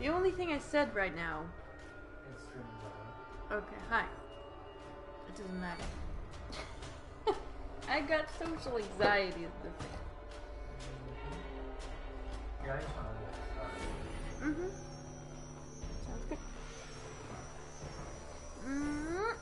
The only thing I said right now. It's streaming. Okay, hi. It doesn't matter. I got social anxiety is the thing. Yeah, I just want to get started. Mm-hmm. Sounds good. Mm-hmm.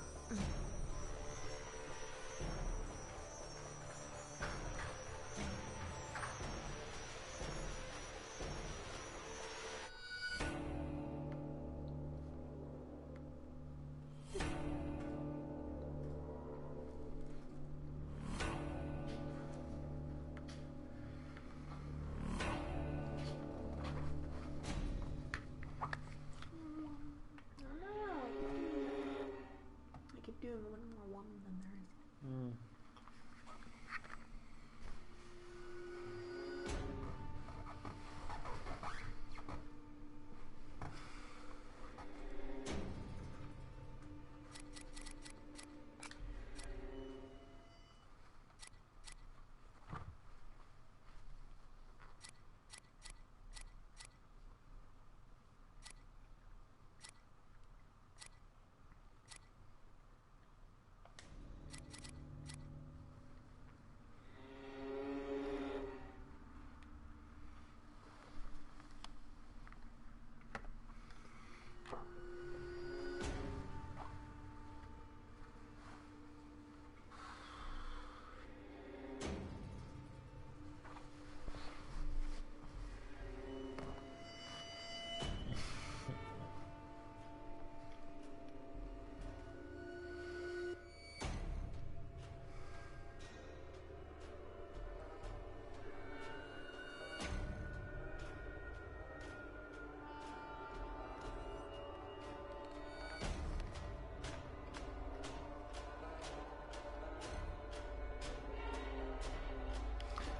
I keep doing one more than there is.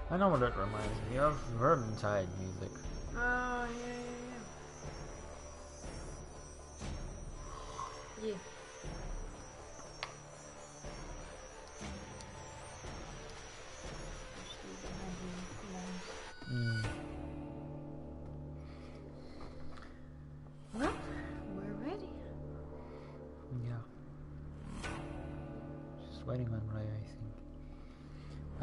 I know what it reminds me of. Vermintide music. Oh, yeah. Yeah. Well, we're ready. Yeah. Just waiting on Ray, I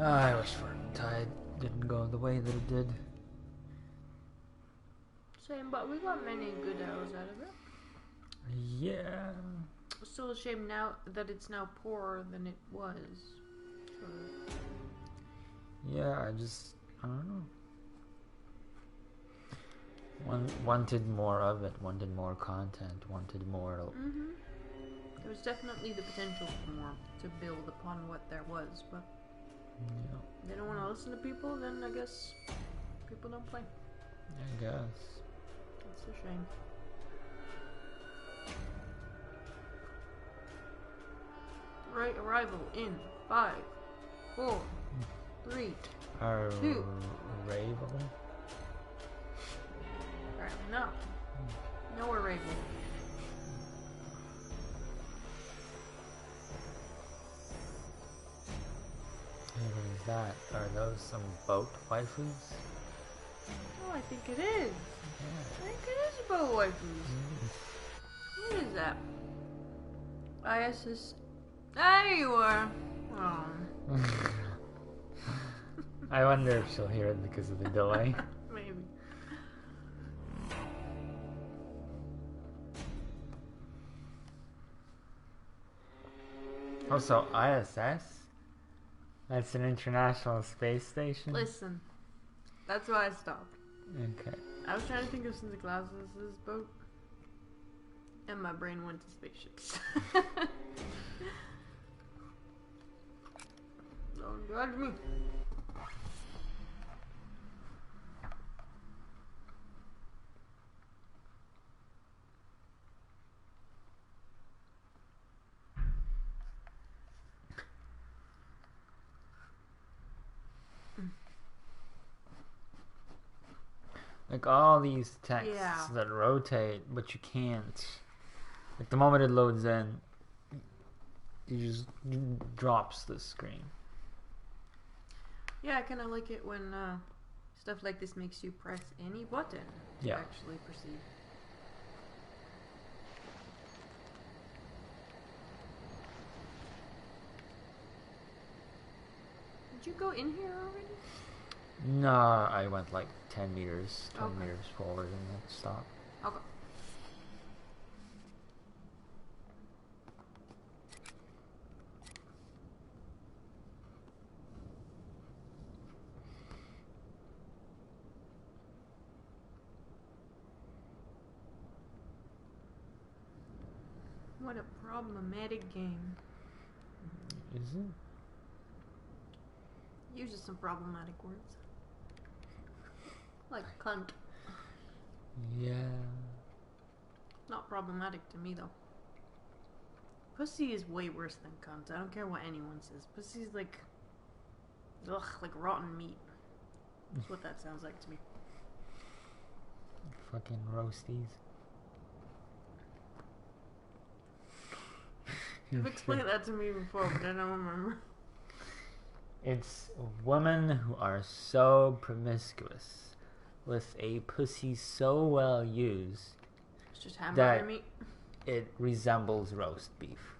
think. I wish Vermintide didn't go the way that it did. Same, but we got many good arrows out of it. Yeah. Still a shame now that it's now poorer than it was. Yeah, I don't know. Wanted more of it, wanted more content, wanted more. Mm-hmm. There was definitely the potential for more to build upon what there was, but Yeah. they don't want to listen to people, then I guess people don't play. I guess. That's a shame. Right, arrival in 5, 4, 3, 2. Ravel? Apparently not. No arrival. Hey, what is that? Are those some boat waifus? Oh, I think it is. Yeah. I think it is about waifus. What is that? ISS. There you are. Oh. I wonder if she'll hear it because of the delay. Maybe. Also, ISS? That's an international space station? Listen. That's why I stopped. Okay. I was trying to think of Santa Claus's boat. And my brain went to spaceships. Don't judge me. Like all these texts Yeah. that rotate, but you can't. Like the moment it loads in, it drops the screen. Yeah, I kind of like it when stuff like this makes you press any button to Yeah. actually proceed. Did you go in here already? No, I went like 10 meters, 20 Okay. meters forward and then stopped. Okay. What a problematic game. Is it? Uses some problematic words. Like cunt. Yeah. Not problematic to me though. Pussy is way worse than cunt. I don't care what anyone says. Pussy's like, ugh, like rotten meat. That's what that sounds like to me. Fucking roasties. You've explained that to me before, but I don't remember. It's women who are so promiscuous with a pussy so well used It's just hamburger that meat. it resembles roast beef.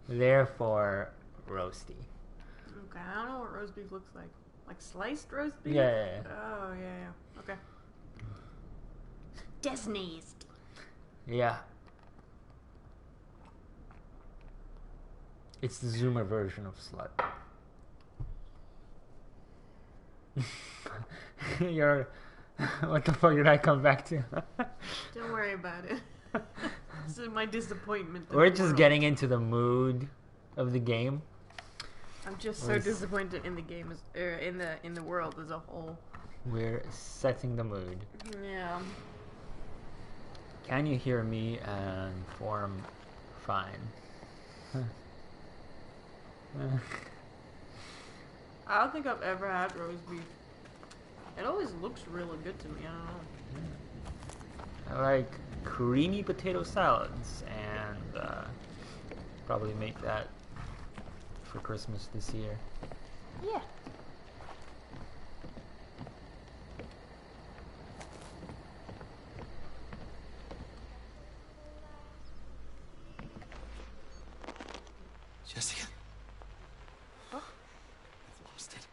Therefore, roasty. Okay, I don't know what roast beef looks like. Like sliced roast beef? Yeah. Oh, yeah. Okay. Disney's. Yeah. It's the Zoomer version of slut. You're... What the fuck did I come back to? Don't worry about it. This is my disappointment. in We're the just world. getting into the mood of the game. I'm just so disappointed in the game, in the world as a whole. We're setting the mood. Yeah. Can you hear me and form fine? I don't think I've ever had roast beef. It always looks really good to me. I don't know. I like creamy potato salads and probably make that for Christmas this year. Yeah. Jessica. What? I've lost it.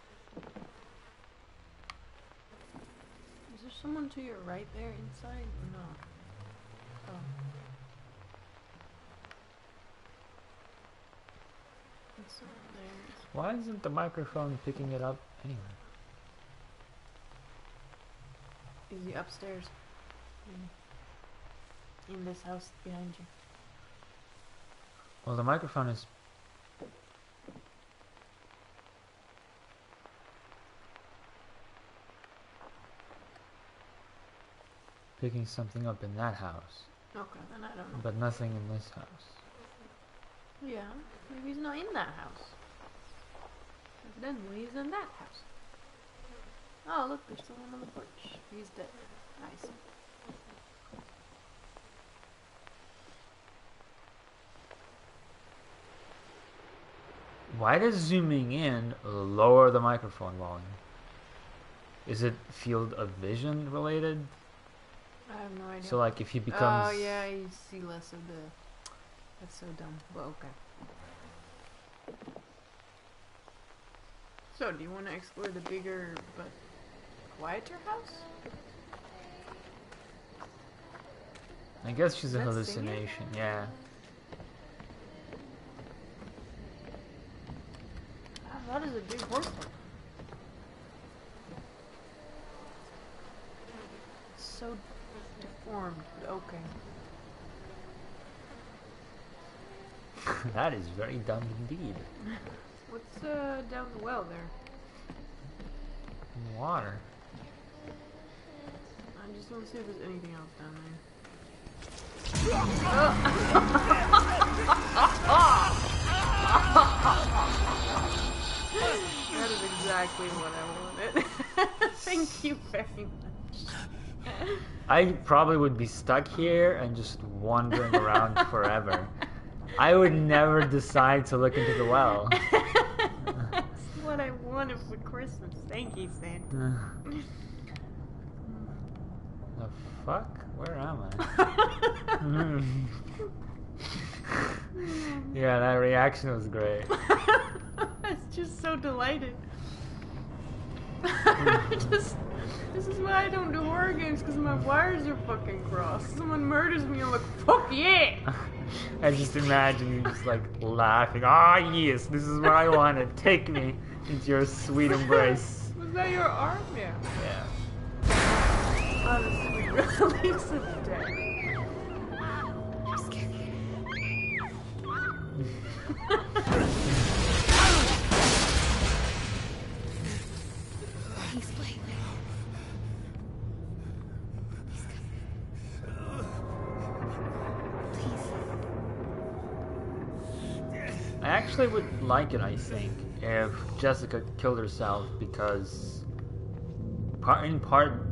Is there someone to your right there inside? No. Oh. It's not there. Why isn't the microphone picking it up anyway? Is he upstairs? In this house behind you. Well, the microphone is... picking something up in that house, Okay, then I don't know. but nothing in this house. Yeah, maybe he's not in that house. Evidently, he's in that house. Oh, look, there's someone on the porch. He's dead. I see. Why does zooming in lower the microphone volume? Is it field of vision related? I have no idea. So like if he becomes... Oh, yeah, you see less of the... That's so dumb, but okay. So, do you want to explore the bigger but quieter house? I guess she's a Is that hallucination, yeah. That is a big horse one. It's so deformed, but okay. That is very dumb indeed. What's down the well there? Water. I just don't see if there's anything else down there. That is exactly what I wanted. Thank you very much. I probably would be stuck here and just wandering around forever. I would never decide to look into the well. That's what I wanted for Christmas. Thank you, Santa. The fuck? Where am I? Yeah, that reaction was great. It's just so delighted. This is why I don't do horror games, because my wires are fucking crossed. Someone murders me, I'm like, fuck yeah! I just imagine you just like laughing. Ah, yes, this is where I want to take me into your sweet embrace. Was that your arm? Yeah. Yeah. On a sweet release of death. I'm scared. He's playing. He's coming. Please. I actually would like it, I think, if Jessica killed herself because, in part,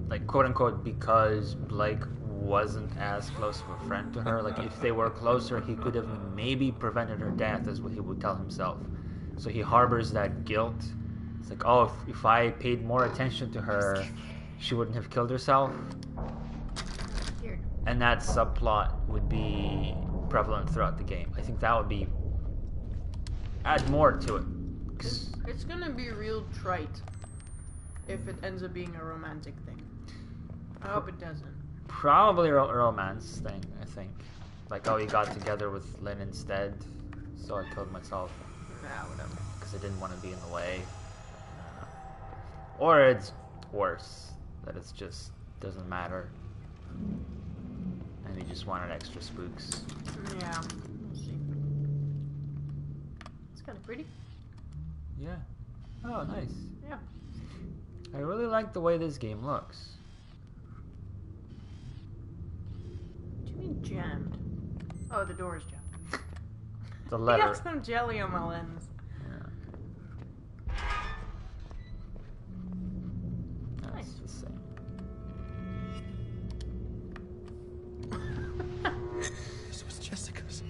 like quote unquote, because Blake wasn't as close of a friend to her. Like if they were closer, he could have maybe prevented her death, is what he would tell himself. So he harbors that guilt. It's like, oh, if I paid more attention to her, she wouldn't have killed herself. Weird. And that subplot would be prevalent throughout the game. I think that would be add more to it. 'Cause It's gonna be real trite if it ends up being a romantic thing. I hope it doesn't. probably a romance thing, I think. Like, oh, he got together with Lynn instead, so I killed myself Nah, whatever. because I didn't want to be in the way. Or it's worse, that it's just doesn't matter, and he just wanted extra spooks. Yeah, we'll see. It's kind of pretty. Yeah. Oh, nice. Yeah. I really like the way this game looks. What do you mean jammed? Oh, the door is jammed. The I letter. got some jelly on my lens. Yeah. That's Nice. the same. This was Jessica's.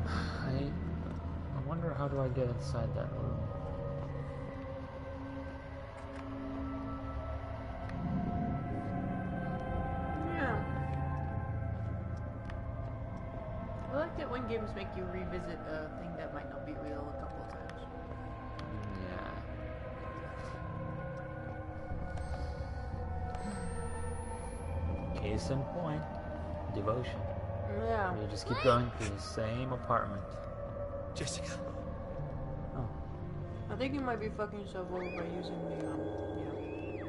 I wonder, how do I get inside that room? Yeah. I like it when games make you revisit a thing that might not be real a couple of times. Yeah. Case in point, Devotion. Yeah. You just keep going to the same apartment. Jessica. Oh. I think you might be fucking yourself over by using the, yeah.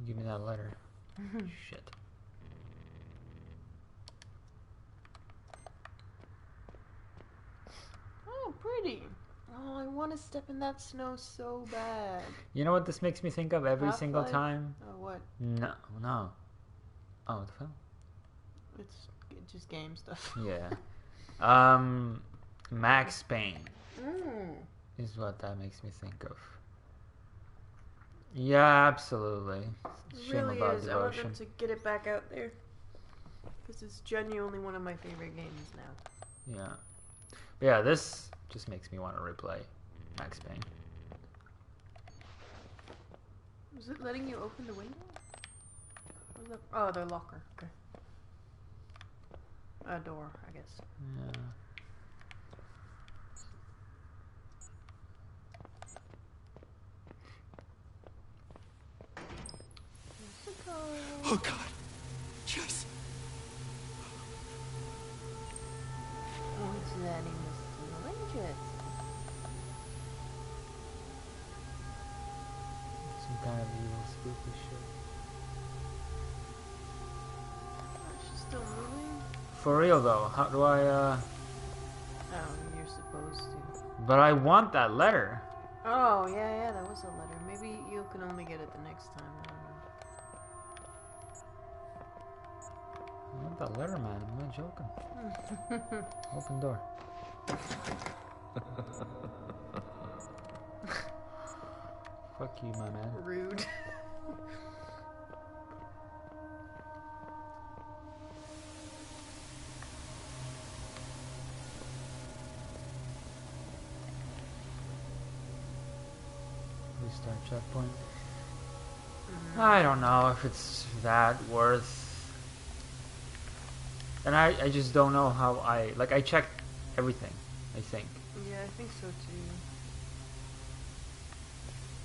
Give me that letter. Shit. Oh, pretty. Oh, I want to step in that snow so bad. You know what this makes me think of every single Half-Life? time? Oh, what? No. Oh, the film? It's just game stuff. Yeah. Max Payne Mm. is what that makes me think of. Yeah, absolutely. It Shame really about is. I want Devotion. them to get it back out there. Because it's genuinely one of my favorite games now. Yeah. But yeah, this just makes me want to replay Max Payne. Was it letting you open the window? Oh, the locker. Okay. A door, I guess. Yeah. Oh God. Yes. What's that in the syringes? Some kind of evil spooky shit. She's still moving? For real though, how do I Oh, you're supposed to. But I want that letter. Oh, yeah, that was a letter. Maybe you can only get it the next time. I don't know. I want that letter, man. I'm not joking. Open door. Fuck you, my man. Rude. Restart checkpoint. I don't know if it's that worth. And I just don't know how I checked everything, I think. Yeah, I think so too.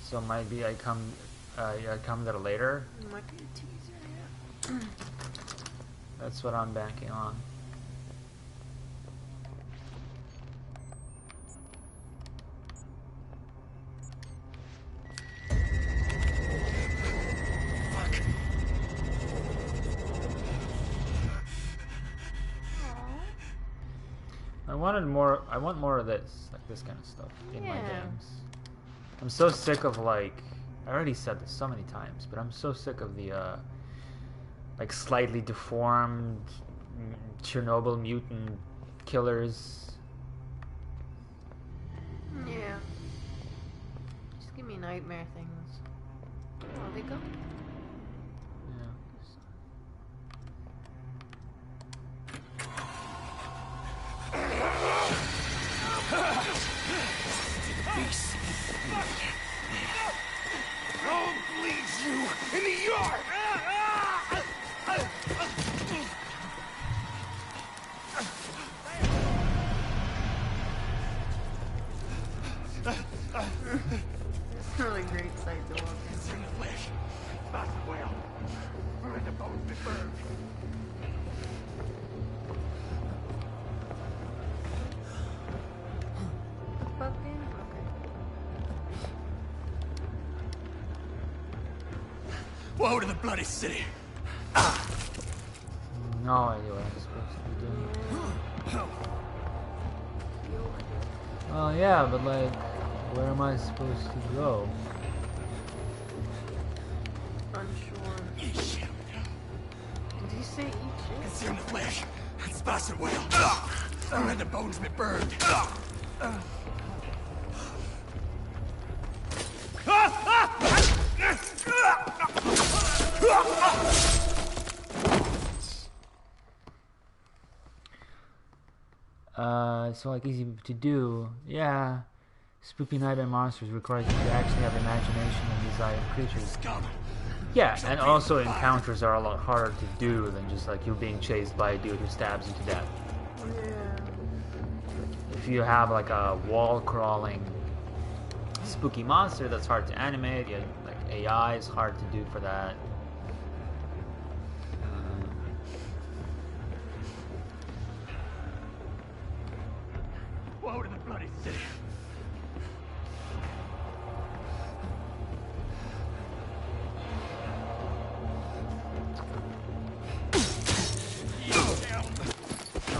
So maybe I come there later. It might be a teaser, yeah. That's what I'm banking on. I want more of this, like this kind of stuff in my games. I'm so sick of I already said this so many times, but I'm so sick of the like slightly deformed Chernobyl mutant killers. Yeah. Just give me nightmare things. Oh, they go. I'll bleed you in the yard! It's not a great sight to walk It's in the flesh. Not well. Let the bones be burned. Fucking Woe to the bloody city! No idea what I'm supposed to be doing. Well, yeah, but like, where am I supposed to go? unsure. Eat shit. Did he say eat shit? Consume the flesh. Spice it well. Let the bones be burned. So like easy to do. Yeah. Spooky nightmare monsters requires you to actually have imagination and desire creatures. Scum. Yeah, and also encounters are a lot harder to do than just like you being chased by a dude who stabs you to death. Yeah. If you have like a wall crawling spooky monster that's hard to animate, yeah, like AI is hard to do for that. Woe to the bloody city.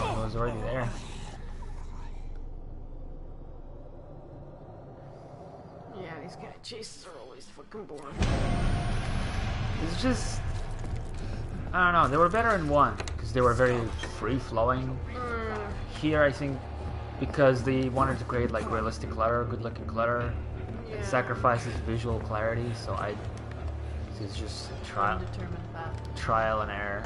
Oh, it was already there. Yeah, these kind of chases are always fucking boring. It's just, I don't know, they were better in 1 because they were very free-flowing. Here I think because they wanted to create like realistic clutter, good looking clutter, it sacrifices visual clarity, so it's just Undetermined path. trial and error.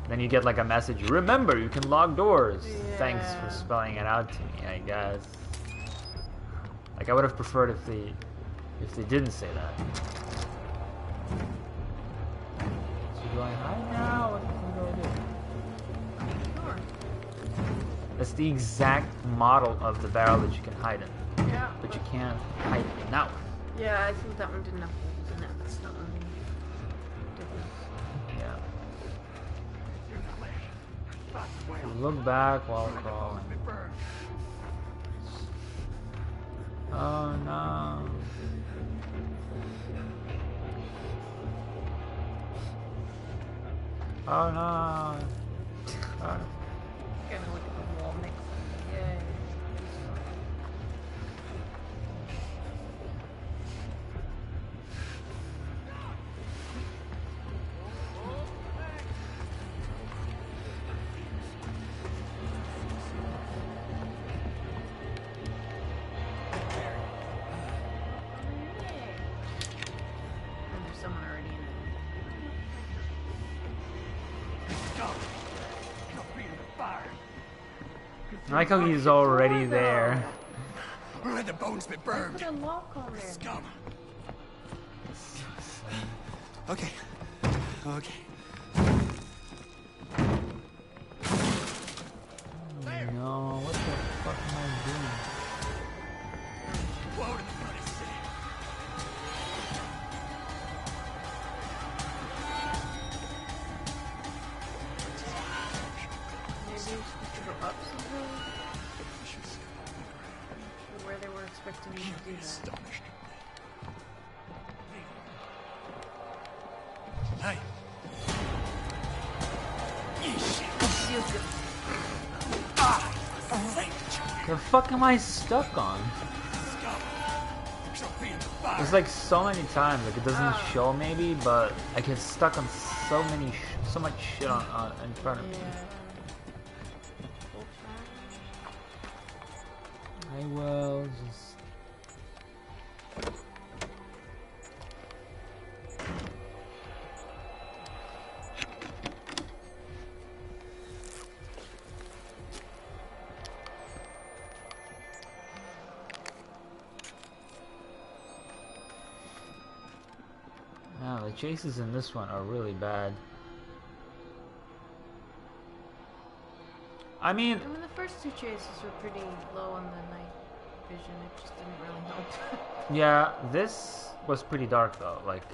Then you get like a message, remember you can lock doors. Yeah. Thanks for spelling it out to me, I guess. Like I would have preferred if they didn't say that. So do I hide now? What do I do? Sure. That's the exact model of the barrel that you can hide in. Yeah. But you can't hide it now. Yeah, I think that one didn't have holes in it. That's the only difference. Yeah. Look back while crawling. Oh no. Oh no. Oh. Gonna look at the wall next time. Yay. I like how he's already there. Let the bones be I burned. put a lock on there. Scum. Okay. Okay. No, what the fuck am I doing? Blow to the bloody city. Maybe we should go up somehow? Or where they were expecting me to do that. Astonished. Hey. Feels good. The fuck am I stuck on? It's like so many times, like it doesn't show maybe, but I get stuck on so much shit on in front of me. I will just. Wow, the chases in this one are really bad. I mean, the first two chases were pretty low on the night vision. It just didn't really help. yeah, this was pretty dark though, like,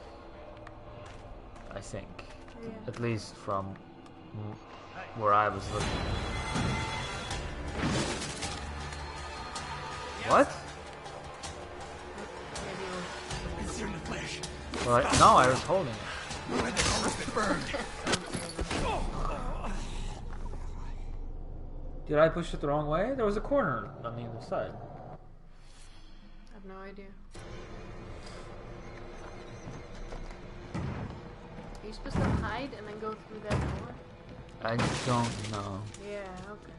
I think. Yeah. At least from where I was looking. What? Maybe it was It's in the flesh. Well, no, I was holding it. Let the bones be burned. Did I push it the wrong way? There was a corner on the other side. I have no idea. Are you supposed to hide and then go through that door? I don't know. Yeah, okay.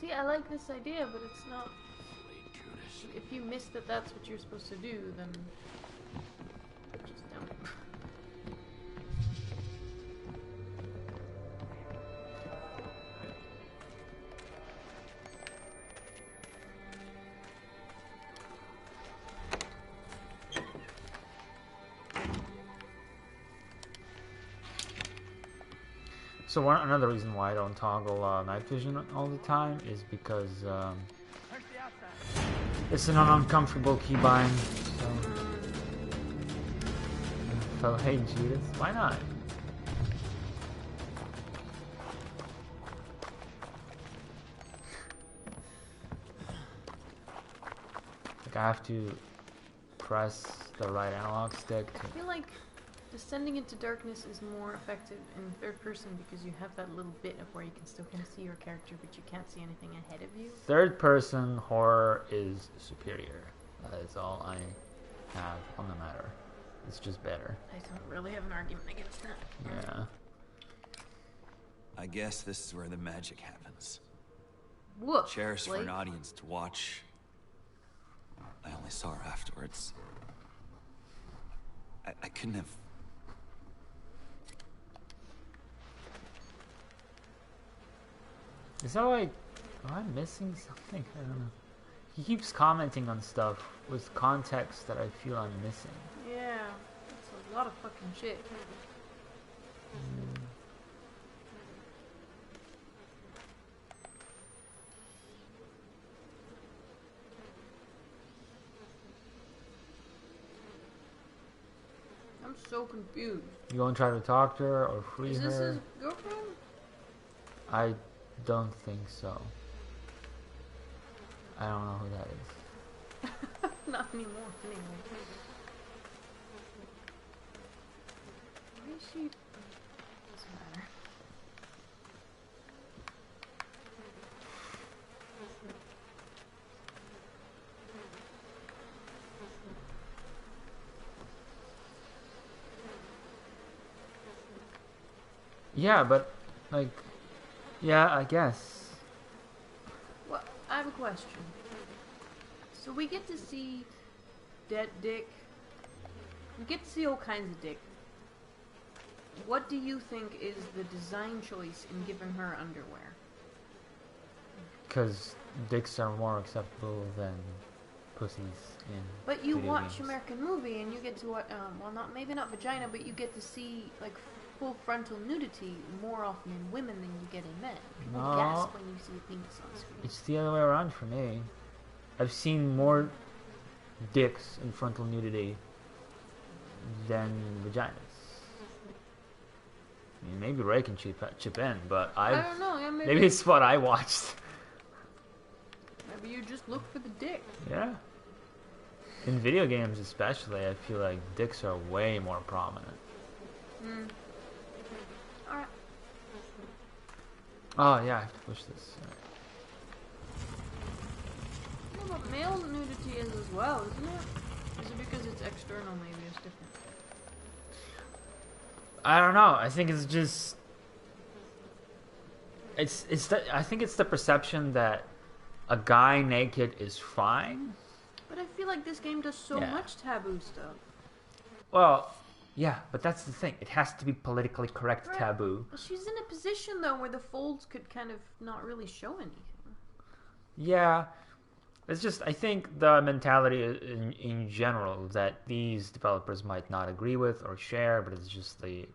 See, I like this idea, but it's not... If you miss that that's what you're supposed to do, then... just don't. So another reason why I don't toggle night vision all the time is because it's an uncomfortable keybind. So, hey Judith, why not? Like I have to press the right analog stick. I feel like descending into darkness is more effective in third person because you have that little bit of where you can still kind of see your character, but you can't see anything ahead of you. Third person horror is superior. That is all I have on the matter. It's just better. I don't really have an argument against that. Yeah. I guess this is where the magic happens. Woof. Chairs for Blake. an audience to watch. I only saw her afterwards. I couldn't have... Is that like... Am I missing something? I don't know. He keeps commenting on stuff with context that I feel I'm missing. Yeah, that's a lot of fucking shit. I'm so confused. You gonna try to talk to her or free Is this her? his girlfriend? I don't think so. I don't know who that is. Not anymore, anyway. Why is she... Doesn't matter. Yeah, but like, yeah, I guess. Well, I have a question. So we get to see dead dick. We get to see all kinds of dick. what do you think is the design choice in giving her underwear? Because dicks are more acceptable than pussies in But you video watch games. American movie and you get to well, not maybe not vagina, but you get to see like full frontal nudity more often in women than you get in men. People No. gasp when you see a penis on screen. It's the other way around for me. I've seen more dicks in frontal nudity than vaginas. I mean, maybe Ray can chip in, but I don't know. Yeah, maybe it's what I watched. Maybe you just look for the dick. Yeah. In video games especially, I feel like dicks are way more prominent. Alright. Oh yeah, I have to push this. Yeah, but male nudity is as well, isn't it? Is it because it's external? Maybe it's different. I don't know. I think it's just I think it's the perception that a guy naked is fine. But I feel like this game does so Yeah. much taboo stuff. Well, yeah, but that's the thing. It has to be politically correct Right. taboo. But she's in a position though where the folds could kind of not really show anything. Yeah. It's just, I think the mentality in general that these developers might not agree with or share, but it's just the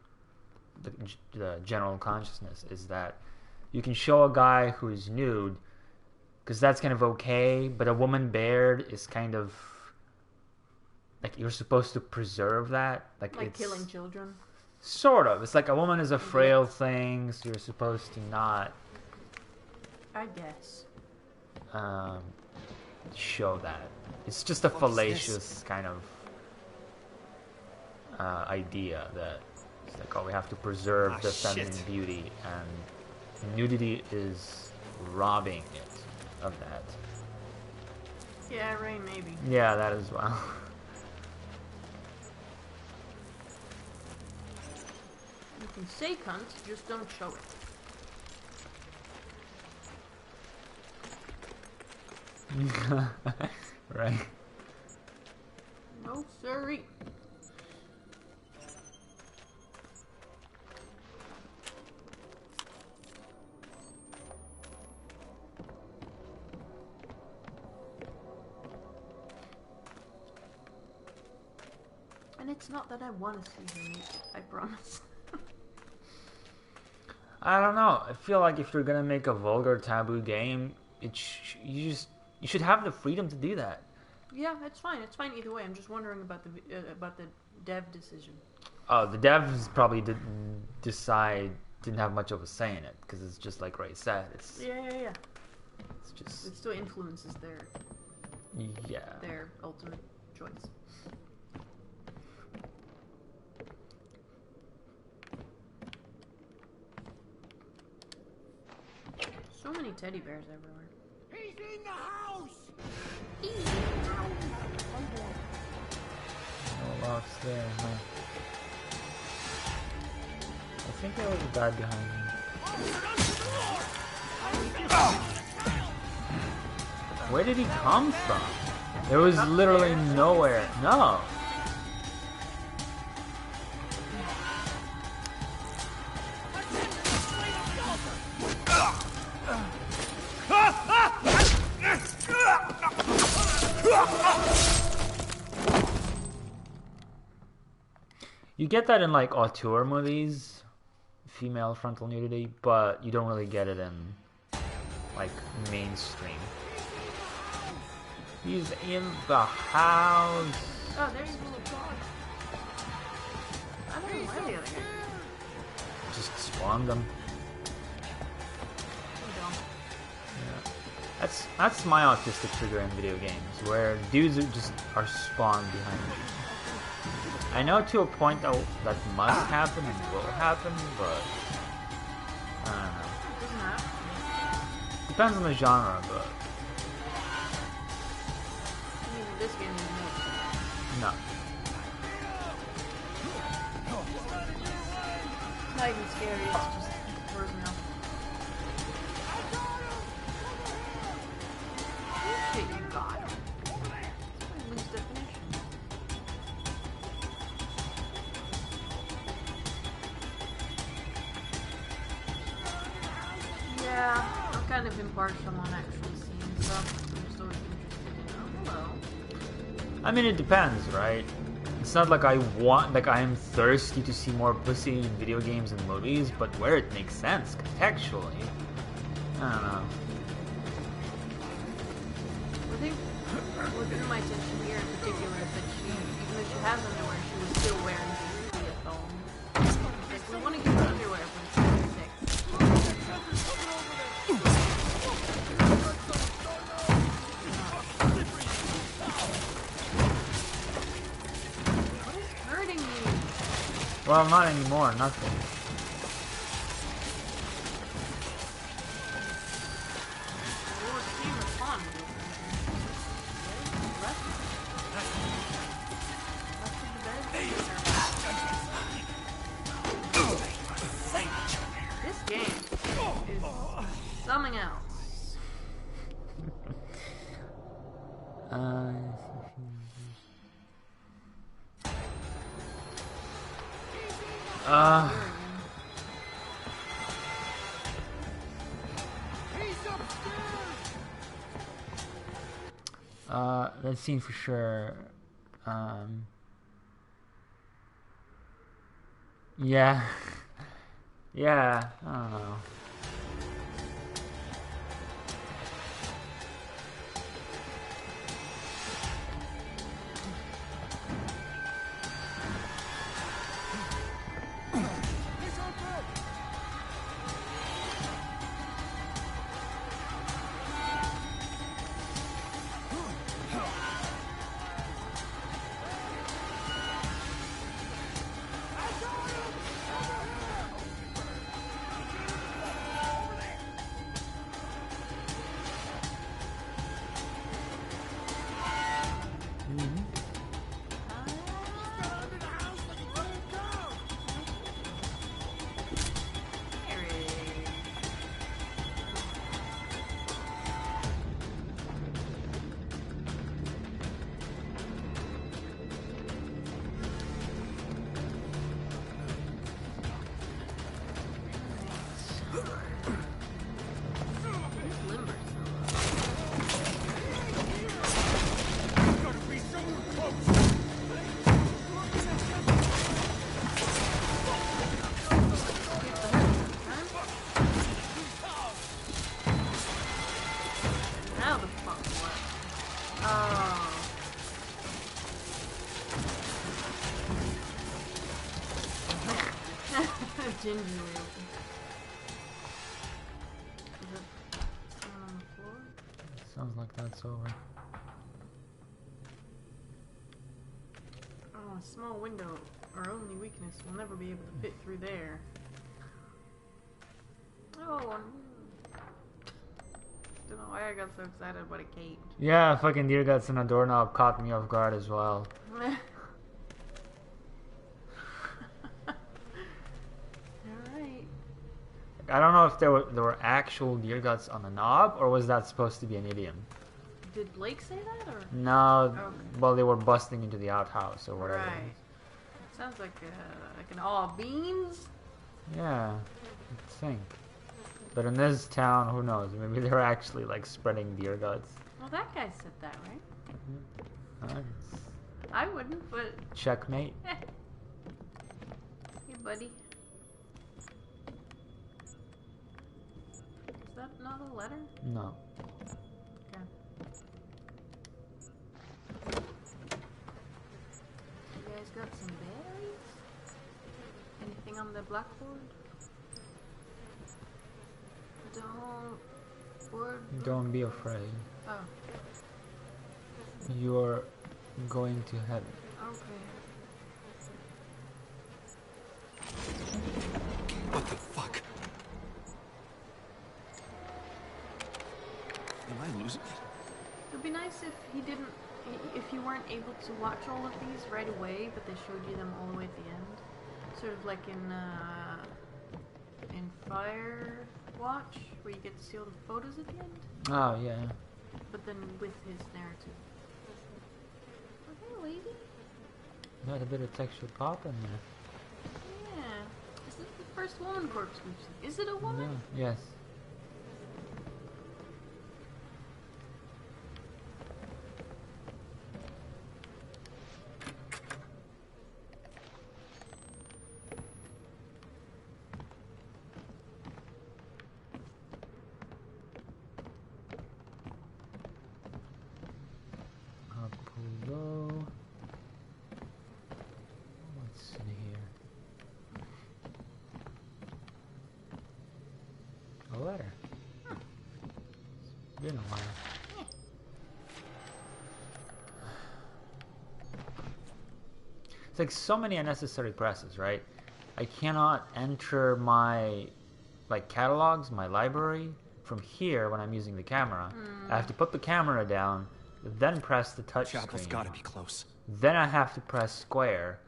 general consciousness is that you can show a guy who's nude because that's kind of okay, but a woman bared is kind of like you're supposed to preserve that. Like it's killing children. Sort of. It's like a woman is a frail thing, so you're supposed to not I guess. Show that. It's just a fallacious kind of idea that it's like, oh, we have to preserve the feminine beauty, and nudity is robbing it of that. Yeah, Ray, maybe. Yeah, that as well. You can say cunt, just don't show it. Right. No, sorry. And it's not that I want to see her naked, I promise. I don't know. I feel like if you're gonna make a vulgar taboo game, you should have the freedom to do that. Yeah, it's fine. It's fine either way. I'm just wondering about the dev decision. Oh, the devs probably didn't have much of a say in it because it's just like Ray said. It's Yeah. It's just It still influences yeah. their ultimate choice. So many teddy bears everywhere. He's in the house! No locks there, huh? I think there was a guy behind me. Where did he come from? There was literally nowhere. No. You get that in like auteur movies, female frontal nudity, but you don't really get it in like mainstream. He's in the house. Oh, there's a little dog. I don't know where the other guy is. Just spawned them. Yeah. That's my autistic trigger in video games, where dudes are spawned behind me. I know to a point that must happen and will happen, but I don't know. It doesn't happen. Depends on the genre, but I mean, in this game, there's no. it's not even scary. It's just words now. Shit, you got him. That's my loose definition. kind of impartial on actually seeing stuff. I'm just always interested in, oh, hello. I mean, it depends, right? It's not like I want, like I am thirsty to see more pussy in video games and movies, but where it makes sense, contextually. I don't know. I think what drew my attention here in particular is that she, even though she has underwear, she was still wearing basically a thong. Like, we want to give her underwear, but it's not sick. What is hurting me? Well, not anymore, nothing. Oh, it's being fun. This game is something else. That scene for sure. Yeah. Yeah, I don't know. Now the fuck what? Oh. Gingerly open. Is it someone on the floor? Sounds like that's over. Oh, a small window. Our only weakness. We'll never be able to fit through there. Oh, don't know why I got so excited about a cage. Yeah, fucking deer guts and a doorknob caught me off guard as well. Alright. I don't know if there were actual deer guts on the knob, or was that supposed to be an idiom? Did Blake say that, or? No, Okay. well, they were busting into the outhouse or whatever. Right. Sounds like an all beans. Yeah, I think. But in this town, who knows? Maybe they're actually like spreading deer guts. Well, that guy said that, right? Nice. I wouldn't, but Checkmate. hey, buddy. Is that not a letter? No. Okay. You guys got some berries? Anything on the blackboard? Don't be afraid. Oh, You're going to heaven. okay. What the fuck? Am I losing it? It'd be nice if he didn't, if you weren't able to watch all of these right away, but they showed you them all the way at the end. Sort of like in Firewatch, where you get to see all the photos at the end, Oh, yeah. but then with his narrative. Okay, lady? Got a bit of texture pop in there. Yeah. Is this the first woman corpse we've seen? Is it a woman? Yeah. Yes. been a while. It's like so many unnecessary presses, right? I cannot enter my like catalogs, my library from here when I'm using the camera. I have to put the camera down, then press the touch Chapel's screen. gotta be close. Then I have to press square.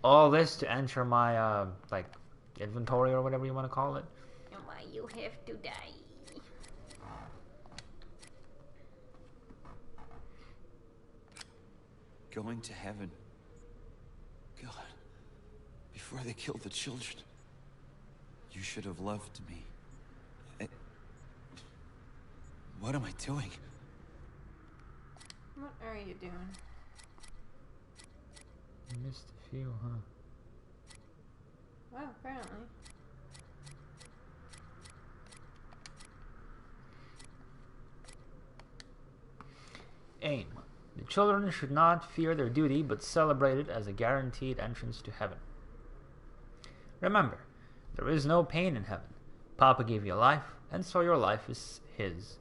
All this to enter my like inventory or whatever you want to call it. Why you have to die? Going to heaven. God, before they killed the children, you should have loved me. What am I doing? What are you doing? Missed a few, huh? Well, apparently. Aim. The children should not fear their duty, but celebrate it as a guaranteed entrance to heaven. Remember, there is no pain in heaven. Papa gave you life, and so your life is his.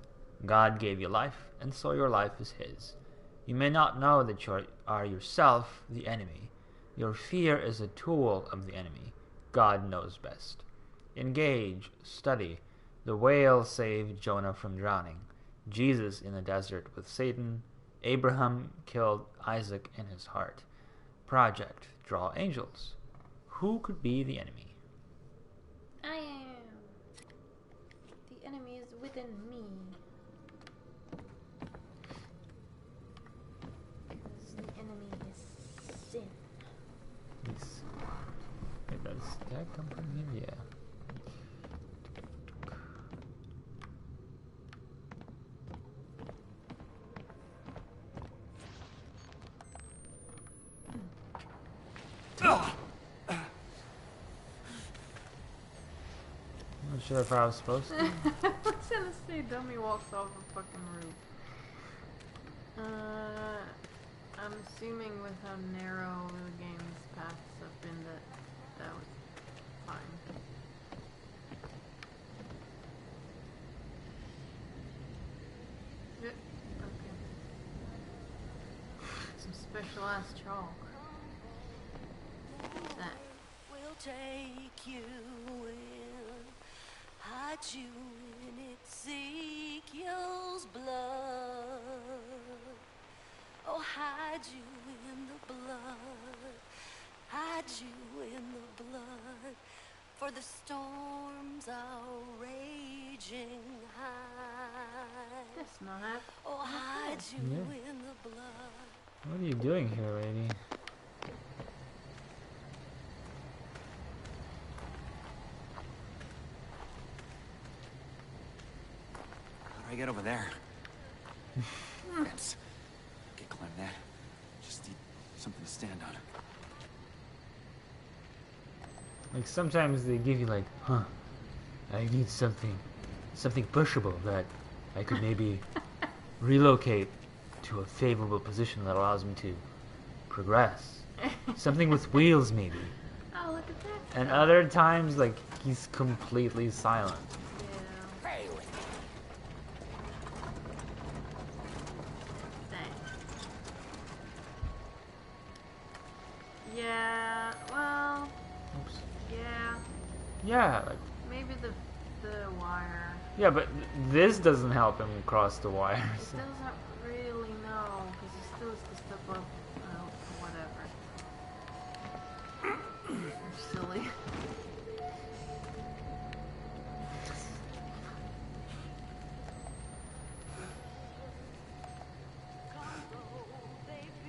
God gave you life, and so your life is his. You may not know that you are yourself the enemy. Your fear is a tool of the enemy. God knows best. Engage, study. The whale saved Jonah from drowning. Jesus in the desert with Satan. Abraham killed Isaac in his heart. Project, draw angels. Who could be the enemy? I am. The enemy is within me. Because the enemy is sin. Yes. Wait, does that come from here? Yeah. I'm not sure if I was supposed to. I was gonna say dummy walks off a fucking roof. I'm assuming with how narrow the game's paths have been that was fine. Yeah, okay. Some special ass chalk. What's that? Will take you in, hide you in Ezekiel's blood. Oh, hide you in the blood, hide you in the blood, for the storms are raging high. That's not happening. Oh, hide you Yeah. in the blood. What are you doing here, lady? How do I get over there? Fence. I can climb that. Just need something to stand on. Like sometimes they give you like, I need something pushable that I could maybe relocate to a favorable position that allows me to progress. Something with wheels maybe. Oh, look at that. And other times like he's completely silent. Yeah. Dang. Yeah, well, Oops. yeah. Yeah, like Maybe the wire. yeah, but this doesn't help him cross the It wires. doesn't really know, because he still has to step up, whatever. You're silly.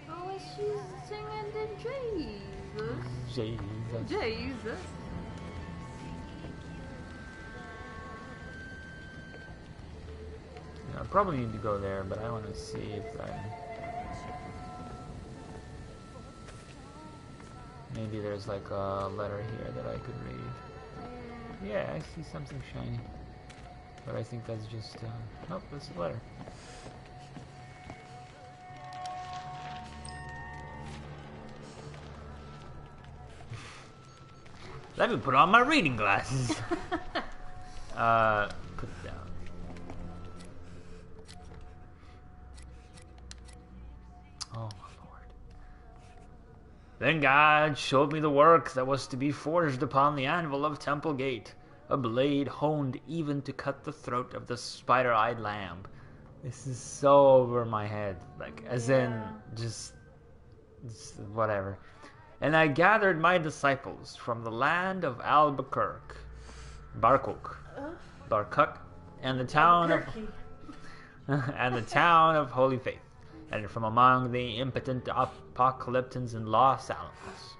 Oh, she's singing to Jesus. Jesus. Jesus. Yeah, I probably need to go there, but I want to see if maybe there's like a letter here that I could read. Yeah, I see something shiny. But I think that's just, nope, that's a letter. Let me put on my reading glasses. Put it down. Oh my lord. Then God showed me the work that was to be forged upon the anvil of Temple Gate, a blade honed even to cut the throat of the spider-eyed lamb. This is so over my head, like, as in, just whatever. And I gathered my disciples from the land of Barkuk, and the town of and the town of Holy Faith, and from among the impotent apocalyptans in Los Alamos,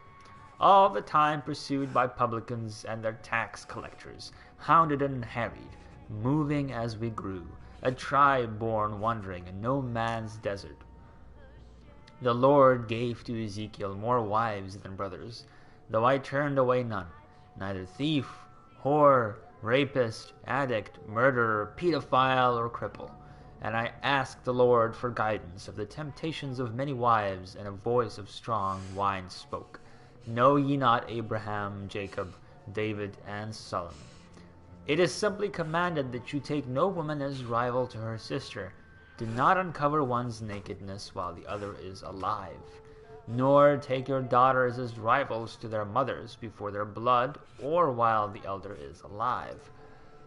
all the time pursued by publicans and their tax collectors, hounded and harried, moving as we grew, a tribe born wandering in no man's desert. The Lord gave to Ezekiel more wives than brothers, though I turned away none, neither thief, whore, rapist, addict, murderer, pedophile, or cripple. And I asked the Lord for guidance of the temptations of many wives, and a voice of strong wine spoke. Know ye not Abraham, Jacob, David, and Solomon? It is simply commanded that you take no woman as rival to her sister. Do not uncover one's nakedness while the other is alive, nor take your daughters as rivals to their mothers before their blood, or while the elder is alive.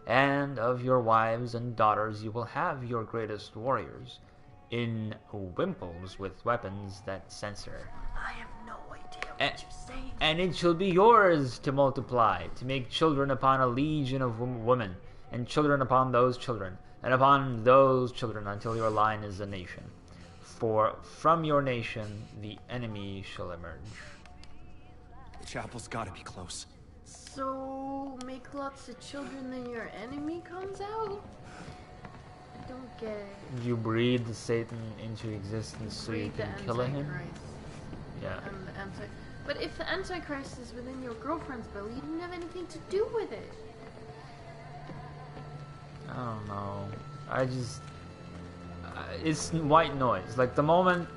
And of your wives and daughters you will have your greatest warriors, in wimples with weapons that censor. I have no idea what you're saying. And it shall be yours to multiply, to make children upon a legion of women, and children upon those children, and upon those children until your line is a nation. For from your nation the enemy shall emerge. The chapel's gotta be close. So, make lots of children, then your enemy comes out? I don't get it. You breathe Satan into existence so you Breed the can kill him? Antichrist. Yeah. And the But if the Antichrist is within your girlfriend's belly, you didn't have anything to do with it. I don't know. It's white noise. Like, the moment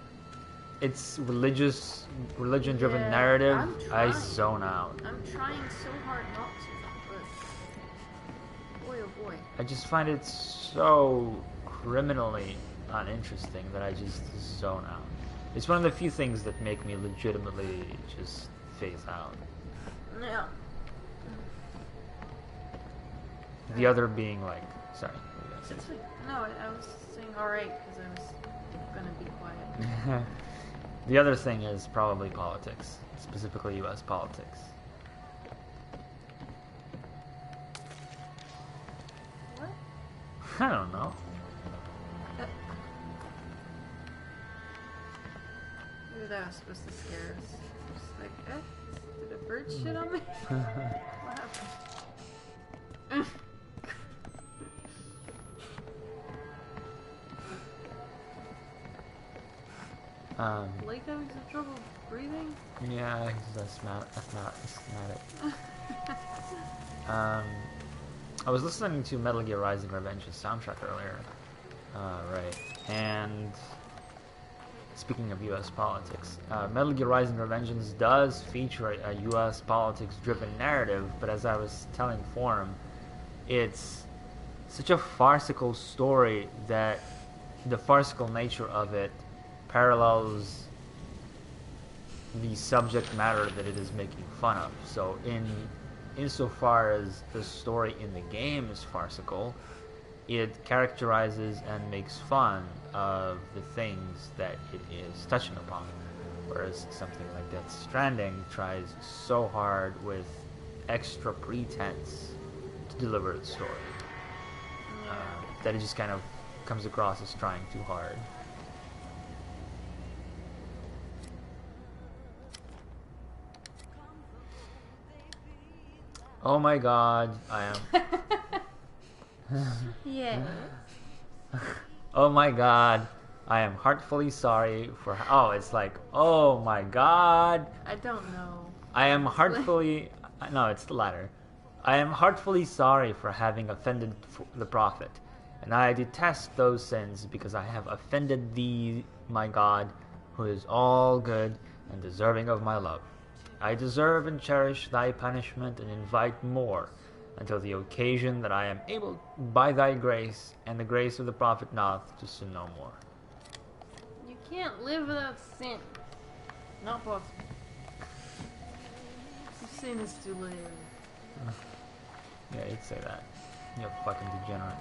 it's religion-driven Yeah, narrative, I'm I trying. zone out. I'm trying so hard not to, but boy oh boy. I just find it so criminally uninteresting that I just zone out. It's one of the few things that make me legitimately just phase out. Yeah. The other being like, sorry. It's like, no, I was saying alright because I was gonna be quiet. The other thing is probably politics, specifically U.S. politics. What? I don't know. Maybe that was supposed to scare us. Just like, did a bird shit on me? What happened? Blake having some trouble breathing? Yeah, he's asthmatic. I was listening to Metal Gear Rising: Revenge's soundtrack earlier. Right. And speaking of U.S. politics, Metal Gear Rising: Revengeance does feature a U.S. politics-driven narrative, but as I was telling Forum, it's such a farcical story that the farcical nature of it parallels the subject matter that it is making fun of. So insofar as the story in the game is farcical, it characterizes and makes fun of the things that it is touching upon. Whereas something like Death Stranding tries so hard with extra pretense to deliver its story that it just kind of comes across as trying too hard. Oh my god, I am... Yeah. Oh my god, I am heartfully sorry for... Oh, it's like, oh my god. I don't know. I am heartfully... No, it's the latter. I am heartfully sorry for having offended the Prophet, and I detest those sins because I have offended thee, my God, who is all good and deserving of my love. I deserve and cherish thy punishment and invite more until the occasion that I am able by thy grace and the grace of the Prophet Nath to sin no more. You Can't live without sin. Not possible. Sin is to live. Yeah, you'd say that. You're a fucking degenerate.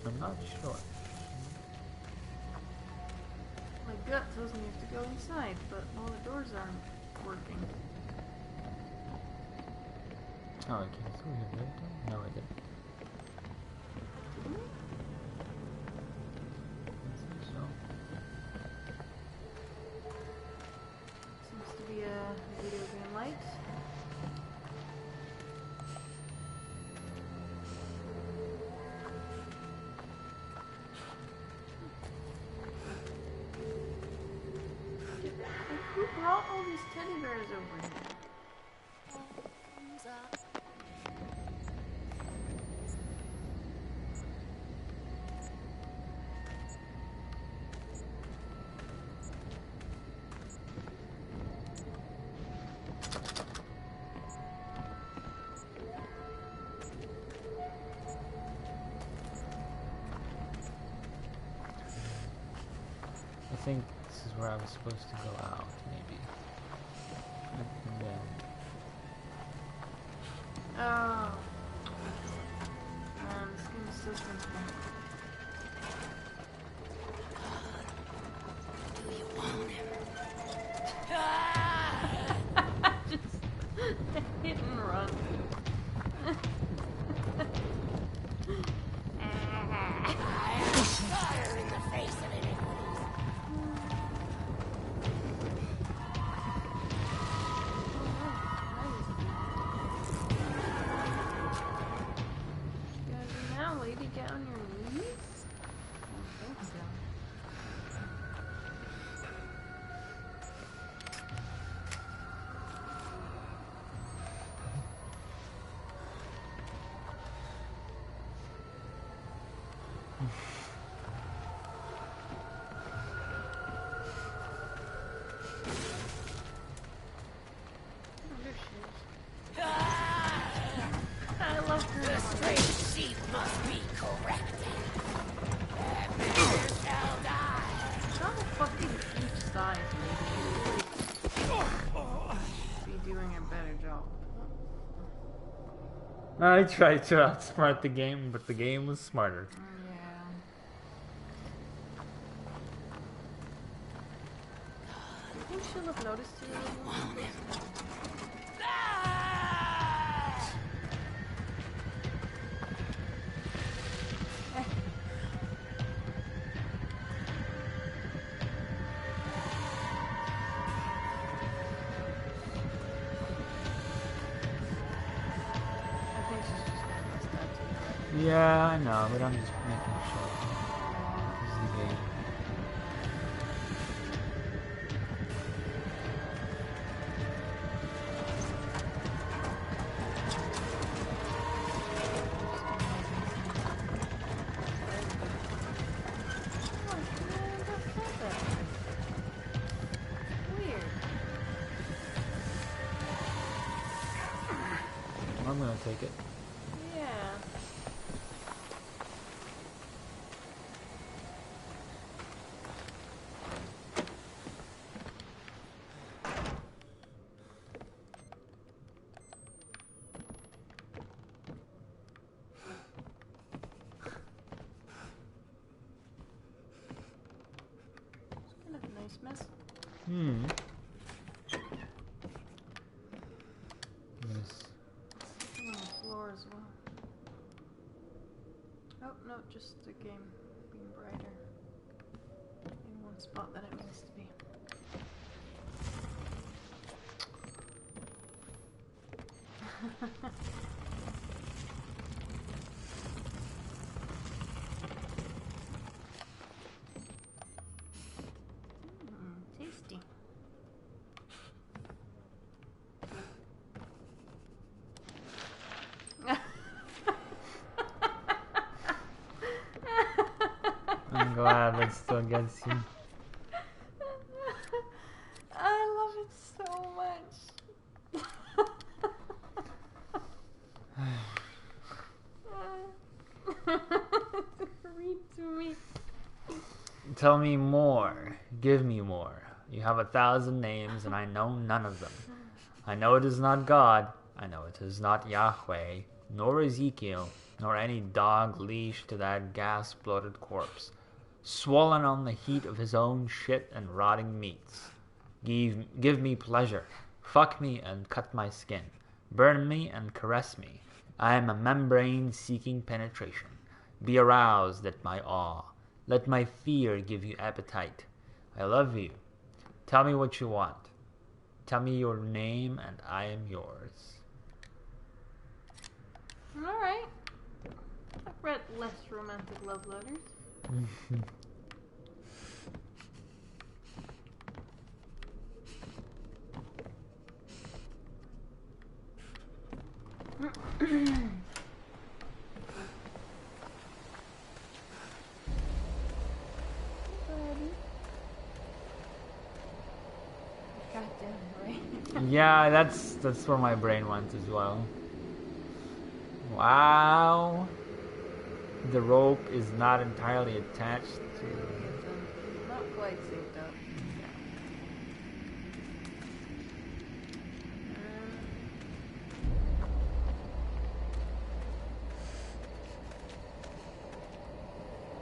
I'm not sure. My gut tells me you have to go inside, but all the doors aren't working. Oh, I can't see the window? No, I didn't. So. Seems to be a video game light. Who brought all these teddy bears over here? Comes up. I think this is where I was supposed to go out, maybe. And then... Oh. Man, this game is so simple. Do you want him? Just hit and run. Fire in the face of iniquities. Now, lady, get on your knees? I don't think so. I love her. The strange sheep must be corrected. That man shall die. Not a fucking huge size, maybe. Be doing a better job. I tried to outsmart the game, but the game was smarter. Yeah. I think she'll have noticed you. I think she's just gonna bust that too. Yeah, I know, but I'm just making sure. This is the game. Weird. I'm gonna take it. Yeah. It's kind of a nice mess. Hmm. Yes. On the floor as well. Oh, no, just the game being brighter. In one spot that it needs to be. Tasty. I'm glad that still gets you. I love it so much. Tell me more. Give me more. You have 1,000 names, and I know none of them. I know it is not God. I know it is not Yahweh, nor Ezekiel, nor any dog leashed to that gas-bloated corpse, swollen on the heat of his own shit and rotting meats. Give me pleasure. Fuck me and cut my skin. Burn me and caress me. I am a membrane seeking penetration. Be aroused at my awe. Let my fear give you appetite. I love you. Tell me what you want. Tell me your name and I am yours. Alright. I've read less romantic love letters. Goddamn right. Yeah, that's where my brain went as well. Wow. The rope is not entirely attached to... Not quite synced up.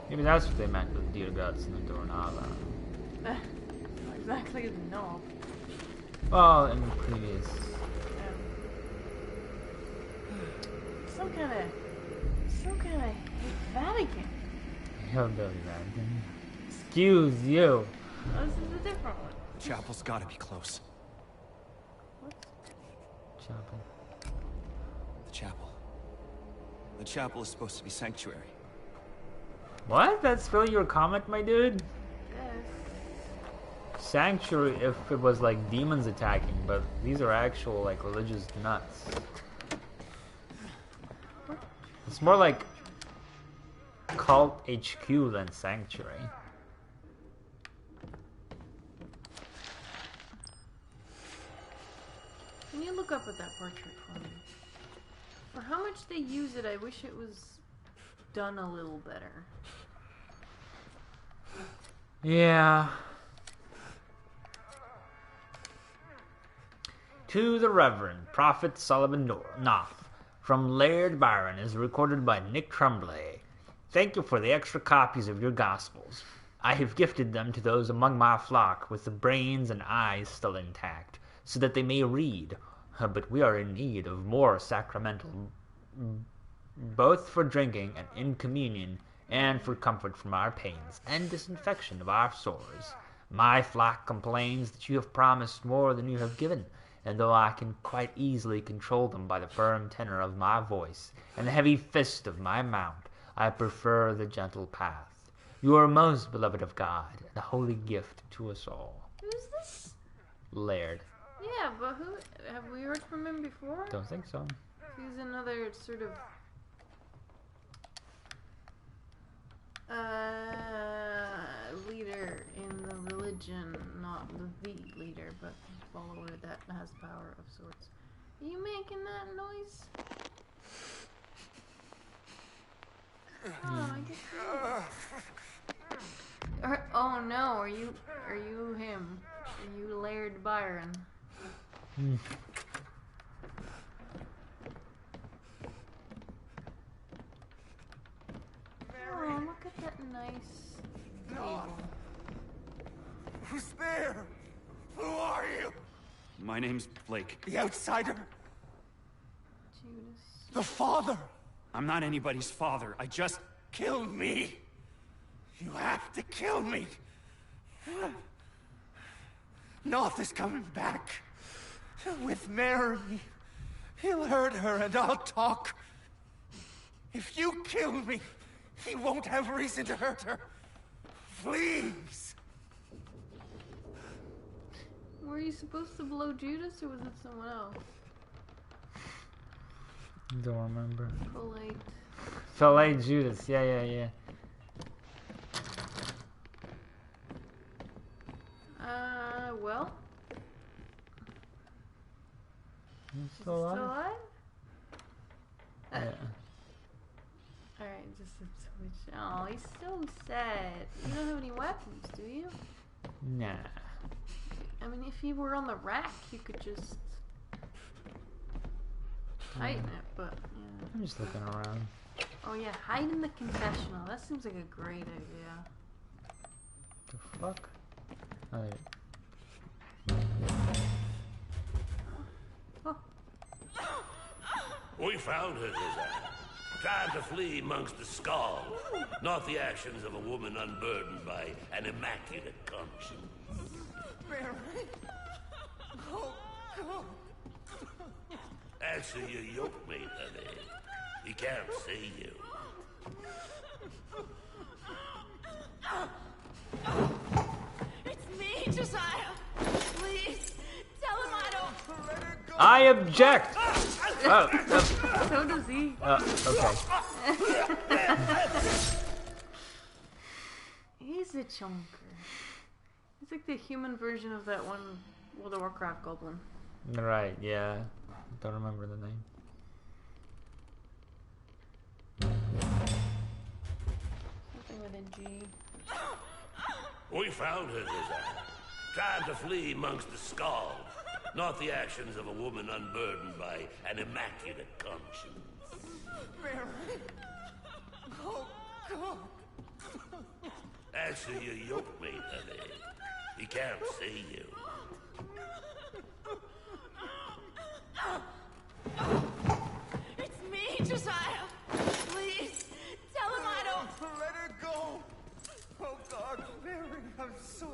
Maybe that's what they meant with deer guts and the doorknob. Not exactly the knob. Well, in the previous... Some kind of Vatican. Hillbilly Vatican. Excuse you. Oh, this is a different one. The chapel's gotta be close. What? Chapel. The chapel. The chapel is supposed to be sanctuary. What? That's really your comment, my dude? Yes. Sanctuary if it was like demons attacking, but these are actual like religious nuts. It's more like cult HQ than sanctuary. Can you look up at that portrait for me? For how much they use it, I wish it was done a little better. Yeah. To the Reverend Prophet Sullivan Knopf, from Laird Byron, is recorded by Nick Tremblay. Thank you for the extra copies of your Gospels. I have gifted them to those among my flock with the brains and eyes still intact, so that they may read. But we are in need of more sacramental, both for drinking and in communion, and for comfort from our pains, and disinfection of our sores. My flock complains that you have promised more than you have given, and though I can quite easily control them by the firm tenor of my voice and the heavy fist of my mount, I prefer the gentle path. You are most beloved of God, and a holy gift to us all. Who's this? Laird. Yeah, but who? Have we heard from him before? Don't think so. He's another sort of leader in the religion, not the leader, but follower that has power of sorts. Are you making that noise? Oh, I guess oh no, are you him? Are you Laird Byron? Oh, look at that nice table. Who's there? Who are you? My name's Blake. The outsider? Judas. The father? I'm not anybody's father. I just... Kill me. You have to kill me. Noth is coming back. With Mary. He'll hurt her and I'll talk. If you kill me, he won't have reason to hurt her. Please. Were you supposed to blow Judas or was it someone else? Don't remember. Polite. Fillet Judas. Yeah. Well. He's still alive? Alive? Yeah. Alright, just a switch. Oh, he's so sad. You don't have any weapons, do you? Nah. I mean, if you were on the rack, you could just tighten it, but yeah. I'm just looking around. Oh yeah, hide in the confessional. That seems like a great idea. The fuck? Oh, Oh, We found her, Suzanne. Trying to flee amongst the skulls, not the actions of a woman unburdened by an immaculate conscience. Mary. Oh, God. Answer your yoke mate, honey. He can't see you. It's me, Josiah. Please, tell him I don't. Let her go. I object! Oh, so does he. okay. He's a chunker. He's like the human version of that one World of Warcraft goblin. Right, yeah. Don't remember the name. Something with a G. We found her, Suzanne. Trying to flee amongst the skulls, not the actions of a woman unburdened by an immaculate conscience. Mary. Oh, God. Answer your yoke mate, honey. He can't see you. It's me, Josiah. Please, tell him I don't. Let her go. Oh, God, Mary, I'm sorry.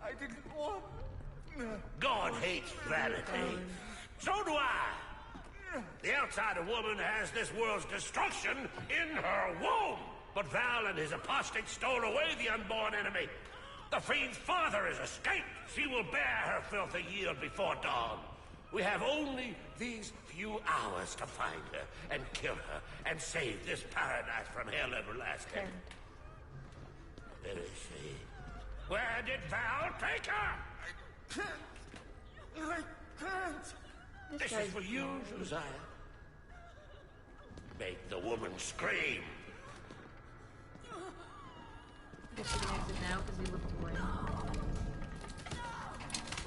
I didn't want... God hates vanity. So do I. The outsider woman has this world's destruction in her womb. But Val and his apostates stole away the unborn enemy. The fiend's father has escaped. She will bear her filthy yield before dawn. We have only these few hours to find her and kill her and save this paradise from hell everlasting. Where is she? Where did Val take her? I can't. This is for you, Josiah. Make the woman scream. I guess we can exit now because he looked away.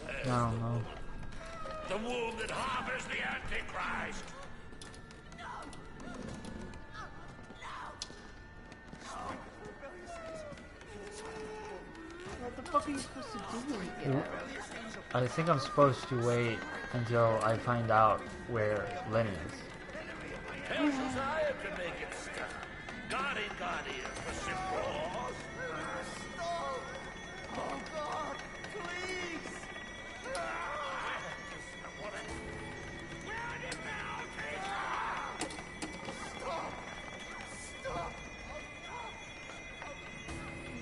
I don't know. The womb that harbors the Antichrist. What the fuck are you supposed to do when you get out? I think I'm supposed to wait until I find out where Lynn is. Tell Josiah to make it stop. God ain't got ears for simple. Stop. Oh, God, please. Where did Val take her? Stop. Stop.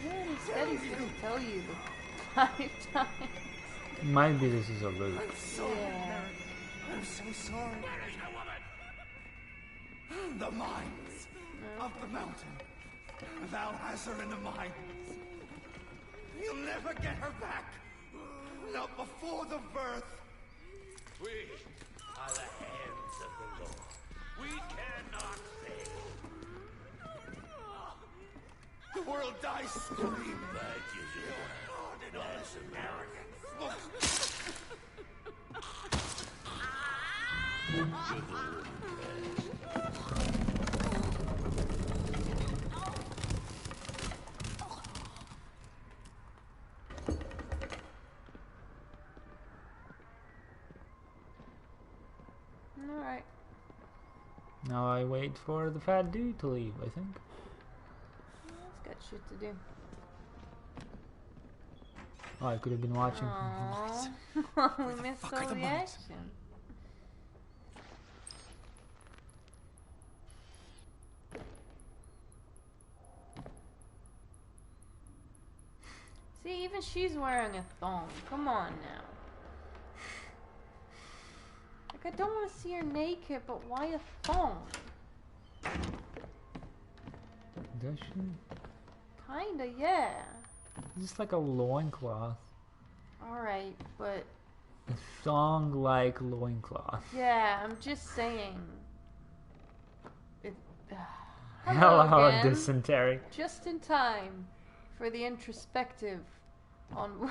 He already said he's gonna tell you 5 times. Maybe this is a loop. I'm sorry, Yeah. Mary. I'm so sorry. Where is the woman? The mines of the mountain. Val has her in the mines. You'll never get her back. Not before the birth. We are the hands of the Lord. We cannot fail. The world dies screaming. Thank you, Josiah. Nice American. Alright. Now I wait for the fat dude to leave, I think. He's got shit to do. Oh, I could have been watching. Aww. We missed fuck are all the the mines? action. See, even she's wearing a thong. Come on now. Like, I don't want to see her naked, but why a thong? Does she? Kinda, yeah. Just like a loincloth. Alright, but A thong like loincloth. yeah, I'm just saying. It, Hello, again. dysentery. Just in time for the introspective on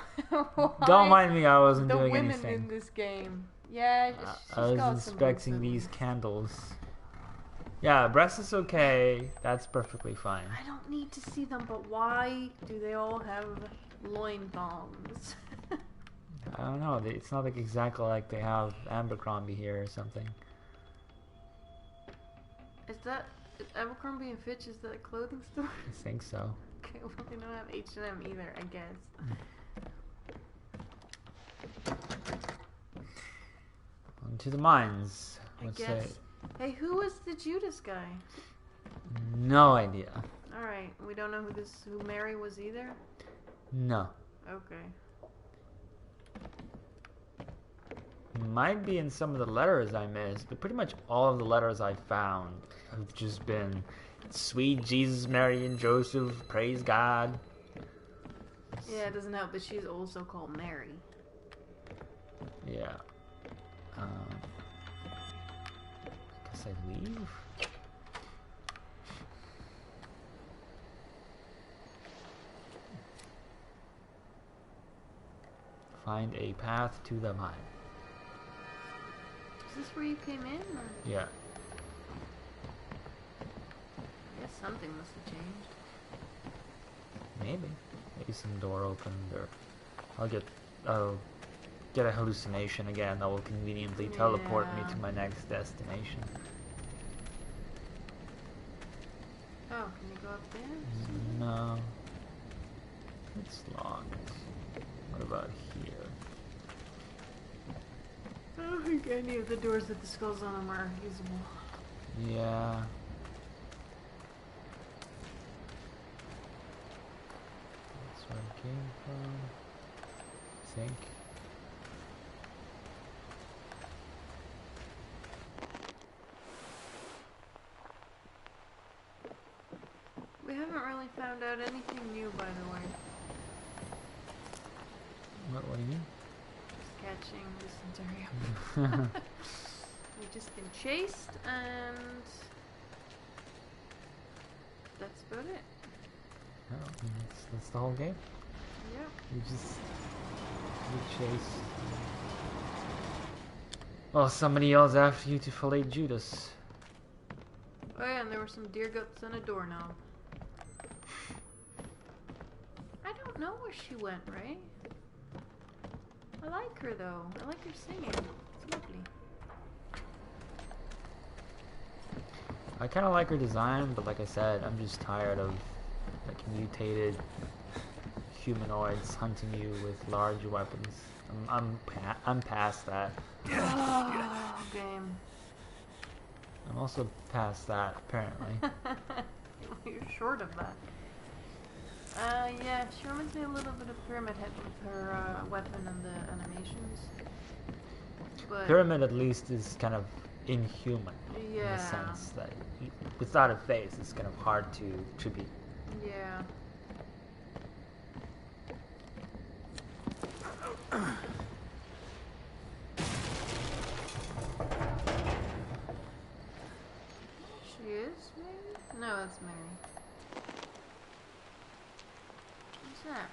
Don't mind me, I wasn't the doing women anything. in this game. Yeah, she's I was got inspecting some these candles. Yeah, breast is okay. That's perfectly fine. I don't need to see them, but why do they all have loin thongs? I don't know. It's not like exactly like they have Abercrombie here or something. Is Abercrombie and Fitch? Is that a clothing store? I think so. Okay, well they don't have H&M either, I guess. On to the mines. I Let's guess. say. Hey, who was the Judas guy? No idea. All right, we don't know who Mary was either. No. Okay. Might be in some of the letters I missed, but pretty much all of the letters I found have just been sweet Jesus, Mary, and Joseph, praise God. Yeah, it doesn't help that she's also called Mary. Yeah. Guess I leave? Find a path to the mine. Is this where you came in? Or? Yeah. I guess something must have changed. Maybe some door opened, or I'll get a hallucination again that will conveniently teleport me to my next destination. Oh, can you go up there? No. It's locked. What about here? I don't think any of the doors with the skulls on them are usable. Yeah. That's where I came from. I think. We haven't really found out anything new, by the way. What do you mean? Just catching dysentery. We've just been chased, and that's about it. Oh, that's the whole game. Yeah. You chase. Well, somebody yells after you to fillet Judas. Oh yeah, and there were some deer guts and a doorknob. I don't know where she went, Ray. I like her though. I like her singing. It's lovely. I kind of like her design, but like I said, I'm just tired of like mutated humanoids hunting you with large weapons. I'm past that. Oh, game. I'm also past that, apparently. You're short of that. Yeah, she reminds me a little bit of Pyramid Head with her weapon and the animations. But Pyramid at least is kind of inhuman in yeah. the sense that without a face, it's kind of hard to be. Yeah. She is Mary? No, that's Mary. What's that?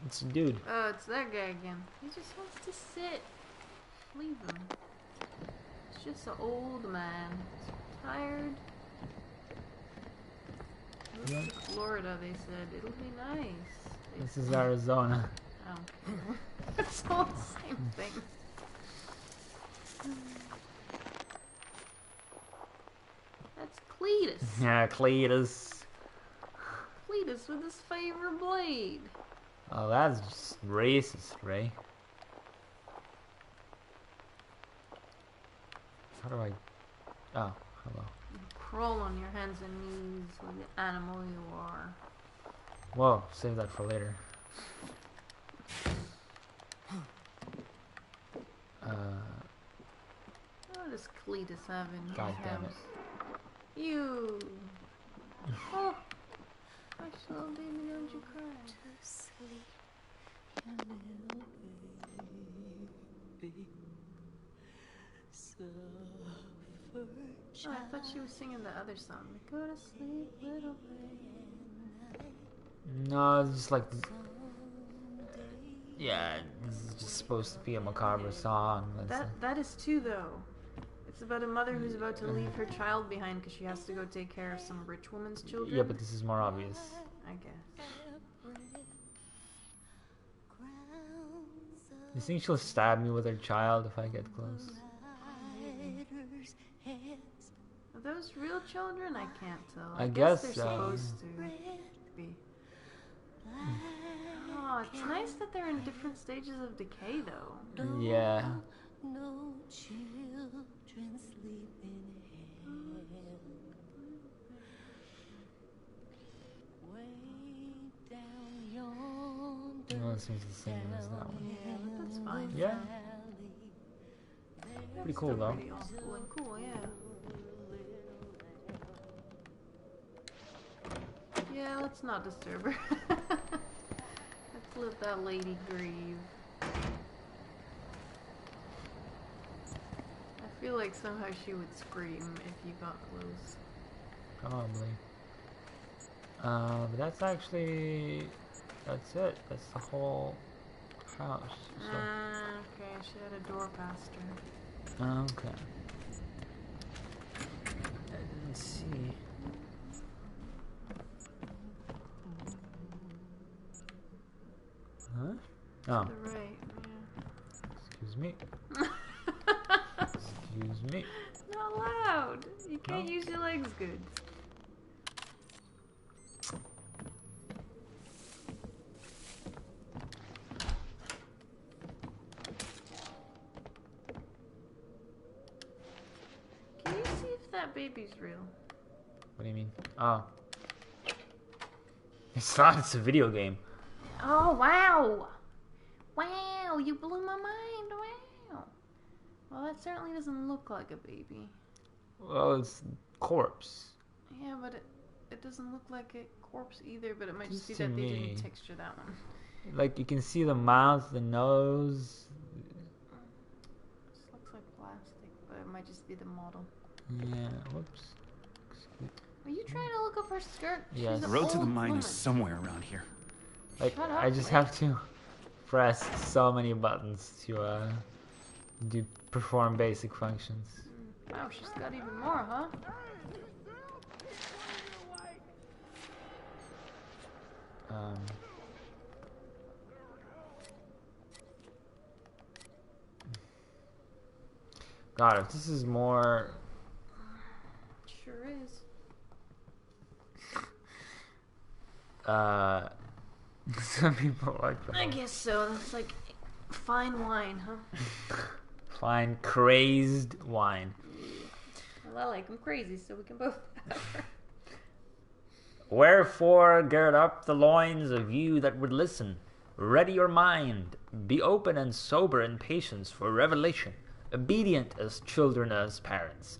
It's a dude. Oh, it's that guy again. He just wants to sit. Leave him. It's just an old man. He's tired. Move to Florida, they said. It'll be nice. This is Arizona. Oh. It's all the same thing. That's Cletus. Yeah, Cletus. Cletus with his favorite blade. Oh, that's just racist, Ray. How do I... Oh, hello. You crawl on your hands and knees like the animal you are. Whoa, save that for later. What does Cletus have in his God damn house? it. You. Oh. Hush, little baby, don't you cry. To sleep, you little baby. So Oh, I thought she was singing the other song. Go to sleep, little baby. No, it's just like, yeah, this is just supposed to be a macabre song. That is too, though. It's about a mother who's about to leave her child behind because she has to go take care of some rich woman's children. Yeah, but this is more obvious. I guess. You think she'll stab me with her child if I get close? Are those real children? I can't tell. I guess guess they're so. supposed to be. Oh, it's nice that they're in different stages of decay, though. Yeah. No children sleep in hell. Way down yonder. Well, it seems the same as that one. Yeah, but that's fine. Yeah. Pretty cool, Still though. pretty awful and cool, yeah. Yeah, let's not disturb her. Let's let that lady grieve. I feel like somehow she would scream if you got close. Probably. But that's actually... That's it. That's the whole house. So, Okay, she had a door past her. okay. I didn't see... Huh? Oh, To the right, excuse me. yeah. Excuse me. Not allowed. You can't No. use your legs good. Can you see if that baby's real? What do you mean? Oh. It's not, it's a video game. Oh, wow! Wow, you blew my mind, wow! Well, that certainly doesn't look like a baby. Well, it's corpse. Yeah, but it doesn't look like a corpse either, but it might just be Just to that they me. didn't texture that one. Like, you can see the mouth, the nose. This looks like plastic, but it might just be the model. Yeah, whoops. Excuse- Are you trying to look up her skirt? Yes. She's The an The road to the old mine woman. is somewhere around here. Like, Shut I up, just man. have to press so many buttons to, perform basic functions. Wow, she's got even more, huh? God, if this is more... Sure is. Some people like that. I guess so. That's like fine wine, huh? Fine, crazed wine. Well, I like them crazy, so we can both have her. Wherefore, gird up the loins of you that would listen. Ready your mind. Be open and sober in patience for revelation. Obedient as children as parents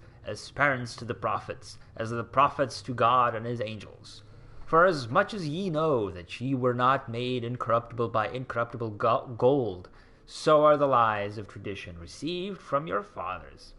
to the prophets, as the prophets to God and his angels. For as much as ye know that ye were not made incorruptible by incorruptible gold, so are the lies of tradition received from your fathers.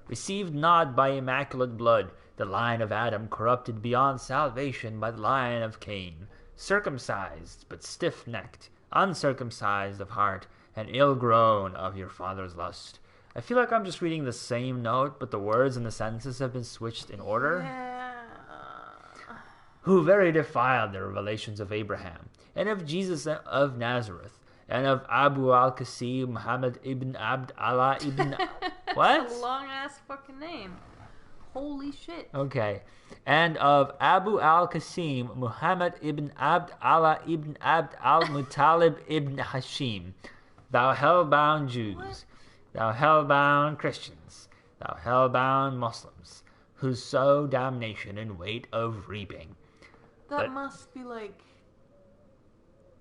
Received not by immaculate blood, the line of Adam corrupted beyond salvation by the line of Cain, circumcised but stiff-necked, uncircumcised of heart, and ill-grown of your father's lust. I feel like I'm just reading the same note, but the words and the sentences have been switched in order. Yeah. Who very defiled the revelations of Abraham, and of Jesus of Nazareth, and of Abu al-Qasim Muhammad ibn Abd Allah ibn... What? That's a long-ass fucking name. Holy shit. Okay. And of Abu al-Qasim Muhammad ibn Abd Allah ibn Abd al-Muttalib ibn Hashim, thou hell-bound Jews, What? thou hell-bound Christians, thou hell-bound Muslims, who sow damnation in wait of reaping. That But- must be like,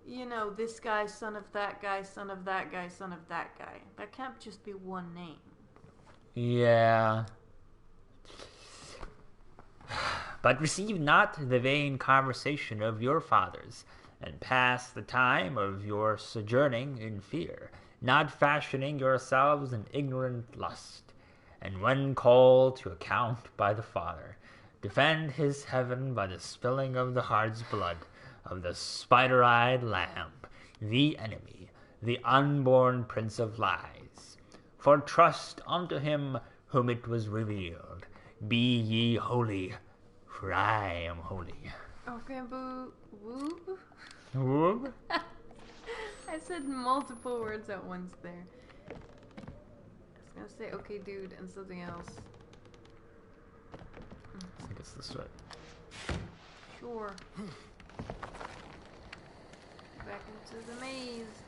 you know, this guy, son of that guy, son of that guy, son of that guy. That can't just be one name. Yeah. But receive not the vain conversation of your fathers, and pass the time of your sojourning in fear, not fashioning yourselves in ignorant lust, and when called to account by the Father, defend his heaven by the spilling of the heart's blood of the spider-eyed lamb, the enemy, the unborn prince of lies. For trust unto him whom it was revealed, be ye holy, for I am holy. Okay, boo. Whoop. Whoop. I said multiple words at once there. I was gonna say okay, dude, and something else. I think it's this way. Sure. Back into the maze.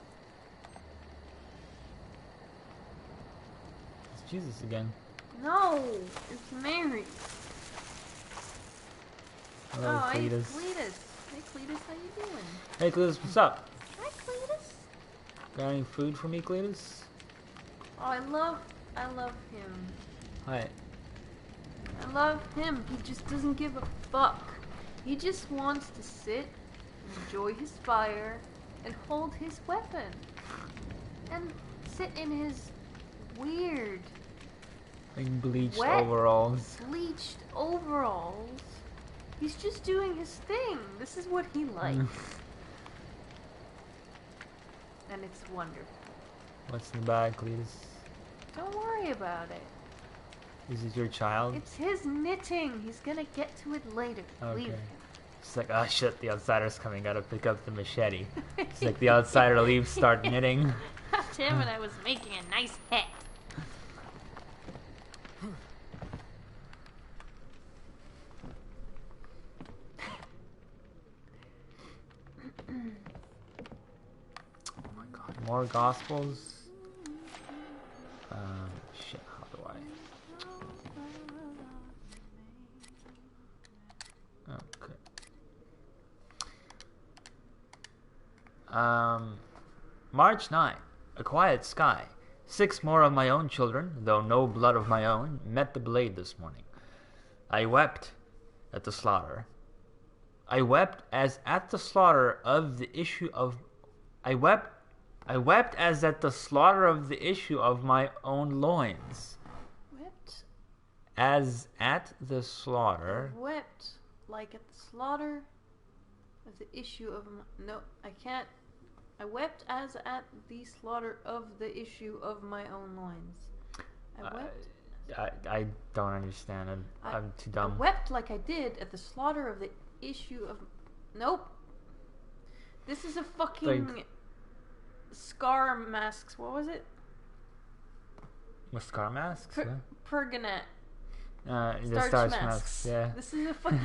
It's Jesus again. No, it's Mary. Hello, Hey Cletus. Cletus. Hey Cletus, how you doing? Hey, Cletus, what's up? Hi Cletus. Got any food for me, Cletus? Oh, I love him. Hi. I love him. He just doesn't give a fuck. He just wants to sit, enjoy his fire, and hold his weapon. And sit in his weird, Like bleached wet, overalls. bleached overalls. He's just doing his thing. This is what he likes. And it's wonderful. What's in the bag, Cletus? Don't worry about it. Is it your child? It's his knitting. He's gonna get to it later. Okay. Leave him. It's like, oh shit, the outsider's coming, gotta pick up the machete. It's like the outsider leaves, start knitting. Damn it, I was making a nice hat. Oh my god, more gospels? Shit, how do I? Okay. March 9. A quiet sky. 6 more of my own children, though no blood of my own, met the blade this morning. I wept at the slaughter. I wept as at the slaughter of the issue of... I wept as at the slaughter of the issue of my own loins. Wept? As at the slaughter... Wept like at the slaughter of the issue of my... No, I can't. I wept as at the slaughter of the issue of my own loins. I wept... I don't understand. I'm too dumb. I wept like I did at the slaughter of the issue of... Nope. This is a fucking... Like- Scar masks. What was it? With scar masks? Pergonet. The starch masks, yeah. This is a fucking...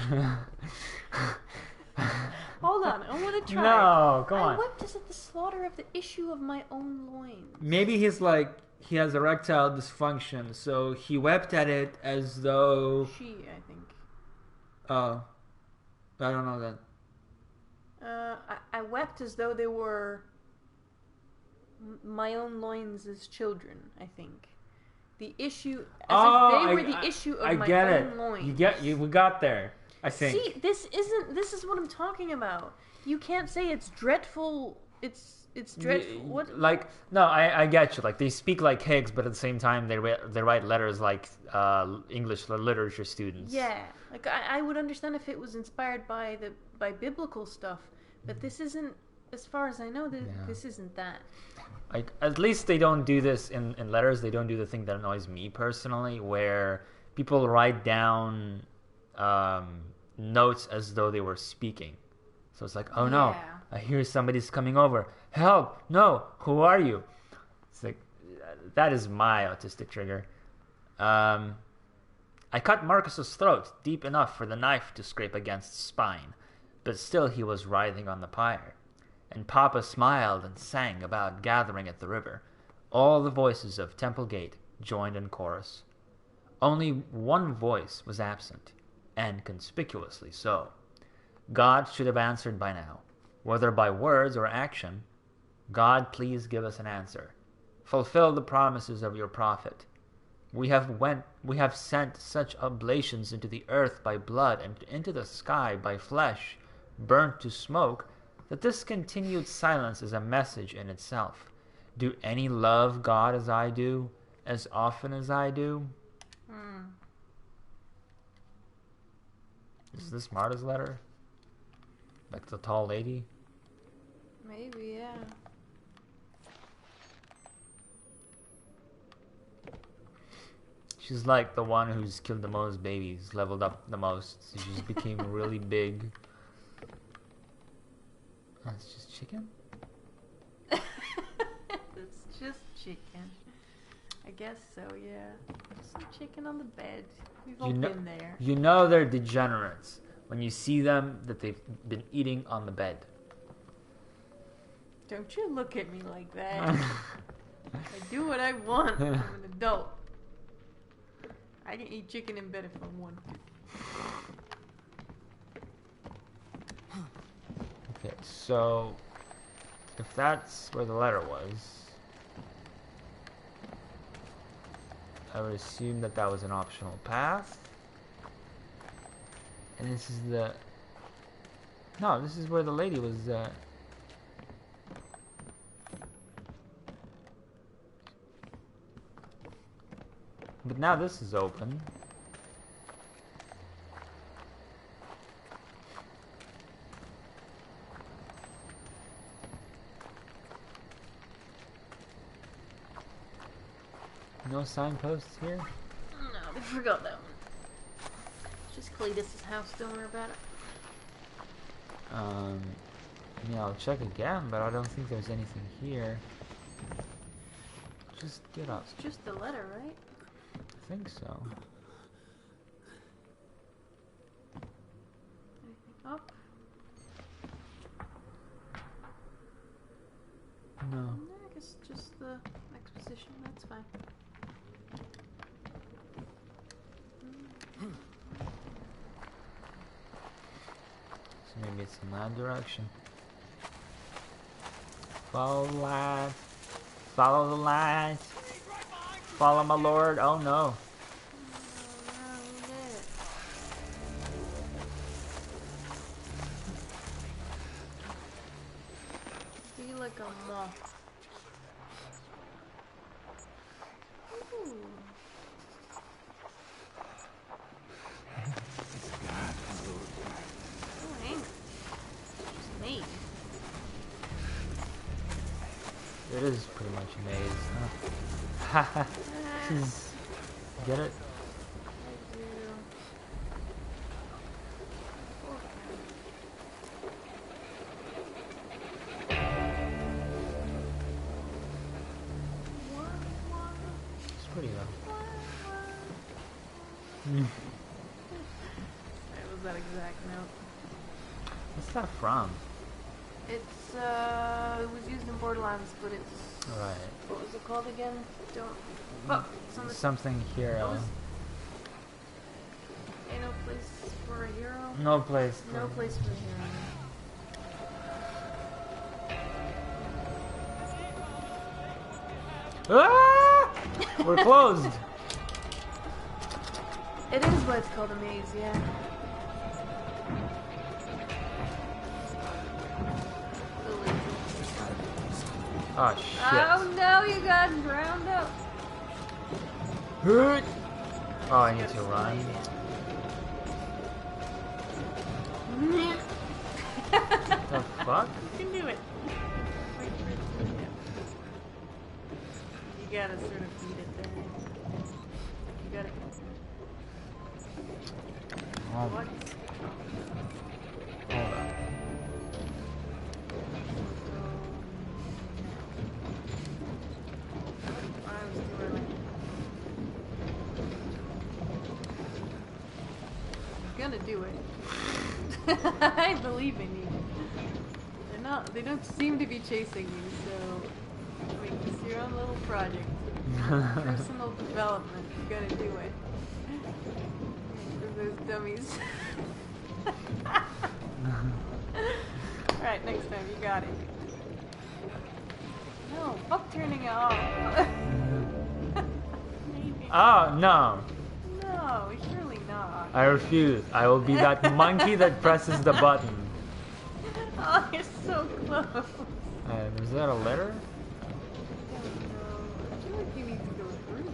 Hold on, I want to try. No, come on. I wept as at the slaughter of the issue of my own loins. Maybe he's like, he has erectile dysfunction, so he wept at it as though... She, I think. Oh. I don't know that. I wept as though they were my own loins as children, I think. The issue, as if they were the issue of my own loins. We got there, I think. See, this is what I'm talking about. You can't say it's dreadful, it's dreadful. What? Like, no, I get you. Like, they speak like Higgs, but at the same time, they write letters like English literature students. Yeah, like I would understand if it was inspired by biblical stuff, but this isn't. As far as I know, this isn't that. At least they don't do this in letters. They don't do the thing that annoys me personally, where people write down notes as though they were speaking. So it's like, oh no, I hear somebody's coming over. Help! No, who are you? It's like, that is my autistic trigger. I cut Marcus's throat deep enough for the knife to scrape against his spine, but still he was writhing on the pyre. And Papa smiled and sang about gathering at the river. All the voices of Temple Gate joined in chorus. Only one voice was absent, and conspicuously so. God should have answered by now, whether by words or action. God, please give us an answer. Fulfill the promises of your prophet. We have sent such oblations into the earth by blood and into the sky by flesh, burnt to smoke, that this continued silence is a message in itself. Do any love God as I do, as often as I do? Is this Marta's letter? Like the tall lady? Maybe, yeah. She's like the one who's killed the most babies, leveled up the most. So she just became really big. That's just chicken? It's just chicken. I guess so, yeah. Some chicken on the bed. We've all been there. You know they're degenerates when you see them that they've been eating on the bed. Don't you look at me like that. I do what I want. I'm an adult. I can eat chicken in bed if I want to. Okay, so if that's where the letter was, I would assume that that was an optional path. And this is the... No, this is where the lady was... But now this is open. No signposts here? No, we forgot that one. It's just Cletus's house, don't worry about it. Yeah, I'll check again, but I don't think there's anything here. Just get up. It's just the letter, right? I think so. Anything up? No. No, I guess just the exposition, that's fine. So maybe it's in that direction. Follow the light. Follow the light. Follow my lord. Oh no. Be like a moth. Ooh. Oh, angry. Just me. It is pretty much a maze, huh? Get it? I do. It's pretty though. That was that exact note. What's that from? It's, it was used in Borderlands, but it's... Right. What was it called again? Don't... Oh, it's on the... Something hero. Ain't no place for a hero? No place. No place for a hero. Ah! We're closed. It is why it's called a maze, yeah. Oh shit. Oh no, you got drowned out. Oh, I need to run. The fuck? You can do it. Wait for it to do it. You gotta sort of beat it there. You gotta... Oh, What? hold on. Gonna do it. I believe in you. They don't seem to be chasing you, so make this your own little project. Personal development. You gotta do it. For those dummies. Alright, next time you got it. No, fuck turning it off. Maybe. Oh, no. No, surely not. I refuse. I will be that monkey that presses the button. Oh, you're so close. Is that a letter? I feel like you need to go through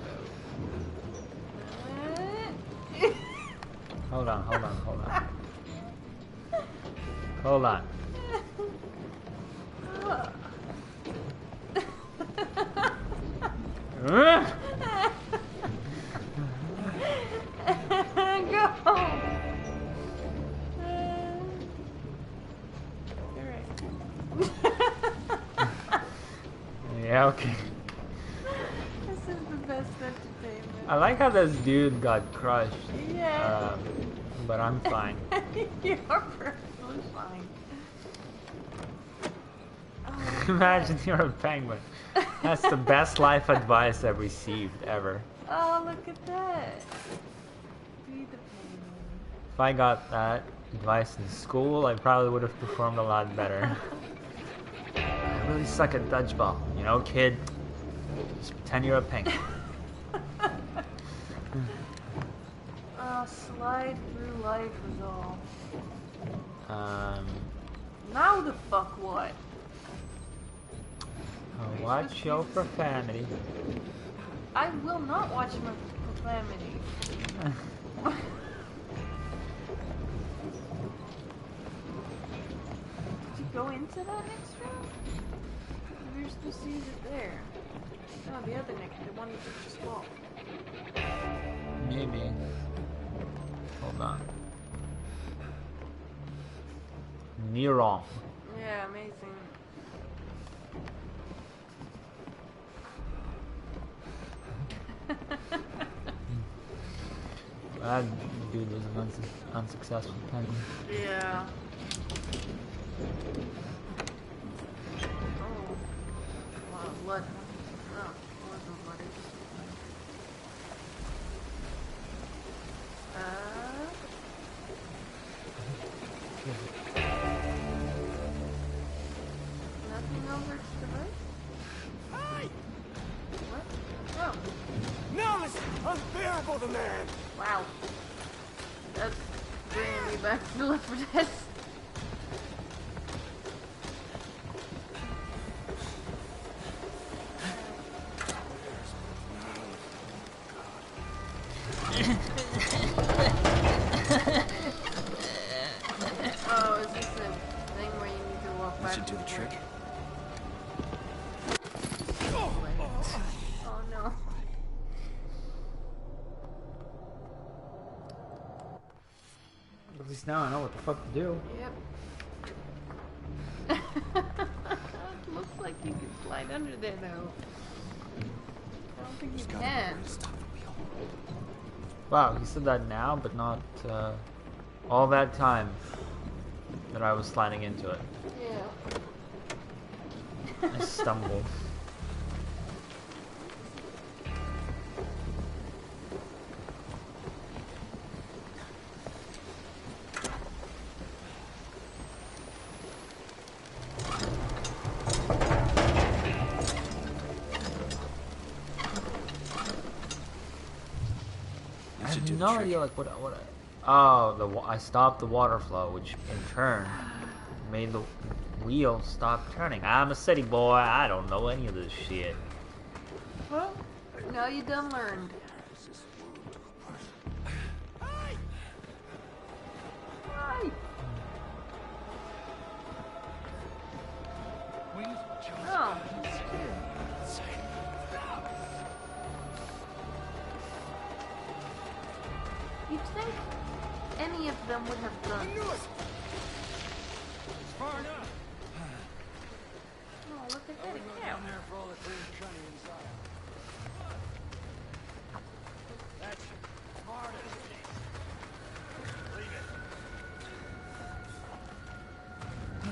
though. Hold on. Hold on. Go. Yeah, okay. This is the best entertainment. I like how this dude got crushed. Yeah. But I'm fine. You're perfectly fine. Oh, Imagine you're a penguin. That's the best life advice I've received ever. oh, look at that. Be the penguin. If I got that advice in school, I probably would have performed a lot better. I really suck at dodgeball. You know, kid? Just pretend you're a penguin. Slide through life is all. Now the fuck what? Watch your profanity. I will not watch my profanity. Did you go into that next room? Maybe you're supposed to use it there. No, the other next, the one you just walked. Maybe. Hold on. Neuron. Yeah, amazing. That dude was an unsuccessful penguin. Yeah. Oh. Wow, blood. No, it wasn't bloody. Nothing over to the right? Hey! What? Oh. Now this is unbearable, the man! Wow. That's bringing me back to Left 4 Dead. Oh, is this a thing where you need to walk back? That should do the trick. Oh no. At least now I know what the fuck to do. Yep. It looks like you can slide under there though. I don't think you can. Wow, he said that now, but not all that time that I was sliding into it. Yeah. I stumbled. I have no idea, like what. Oh, I stopped the water flow, which in turn made the wheel stop turning. I'm a city boy. I don't know any of this shit. Well, now you done learned. Hey! Hi. Oh. You'd think any of them would have done. Far enough. Oh, look at that cow. That's smart as shit. Leave it. I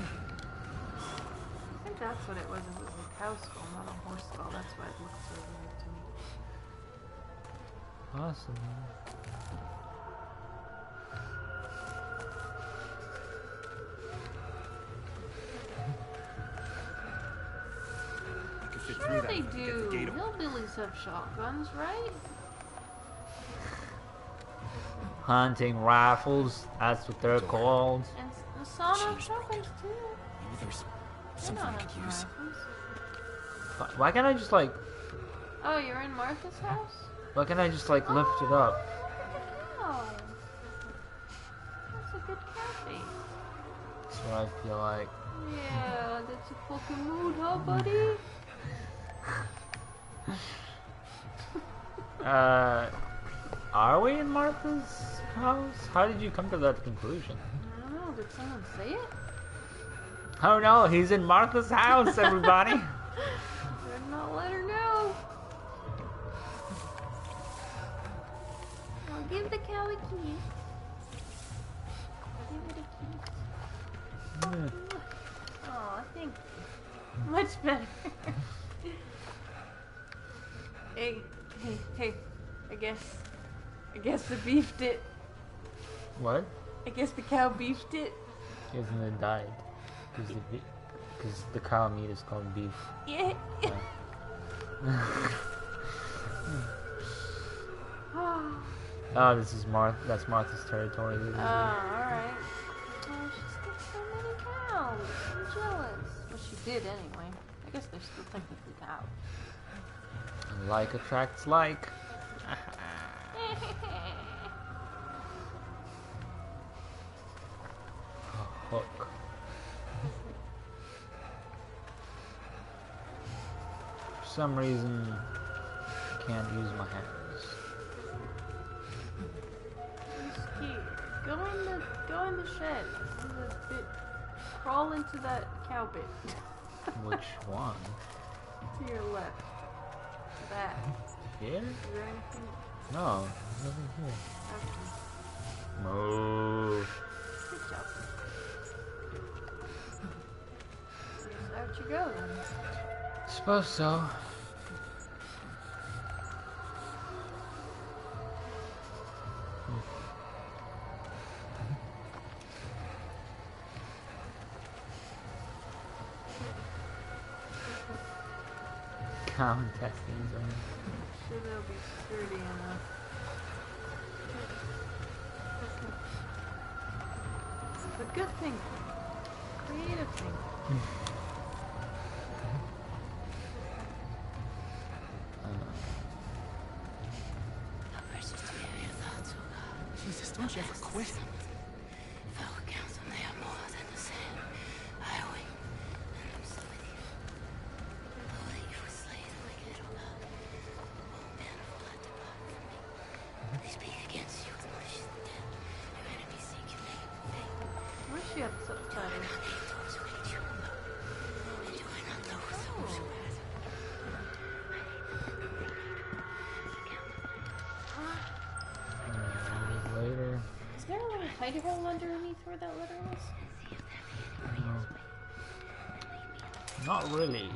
think that's what it was. It was a cow skull, not a horse skull. That's why it looked so weird to me. Awesome. Sure they do. Hillbillies have shotguns, right? Hunting rifles, that's what they're called. And the sawn have shotguns too. Maybe there's They're something not I could use. rifles. Why can't I just like, Oh, you're in Martha's house? why can't I just like lift it up? Oh, that's a good cafe. what I feel like. Yeah, that's a fucking mood, huh, buddy? Are we in Martha's house? How did you come to that conclusion? I don't know. Did someone say it? Oh no, he's in Martha's house, everybody! Better not let her know. I'll give the cow a kiss. Give it a kiss. Oh, I think much better. Hey. I guess the beef did. What? I guess the cow beefed it. Isn't it died? Because the cow meat is called beef. Yeah. Oh, this is that's Martha's territory. Oh, alright. Oh, she's got so many cows. I'm jealous. Well, she did anyway. I guess they're still technically cows. Like attracts like. A hook. For some reason, can't use my hands. I'm scared. Go in the shed. In the bit. Crawl into that cow bit. Which one? To your left. That. Here? Is there anything? No, nothing here. Okay. Move. Good job. Out you go then. Suppose so. Cow intestines are. Sure they'll be sturdy enough. It's a good thing. Creative thing. Jesus, don't you ever quit. Fellow council, they are more than the same. I wait, and I'm still with you. Oh, that you were slain like little love. Oh, man of blood, depart from me. They speak against you with malicious intent. Your enemies seek your name in vain. Where's she up Do I subtitled? not hate those who hate you, Lord? And do I not loathe those who hate you? Later. Is there a little hidey hole underneath where that letter was? Not really.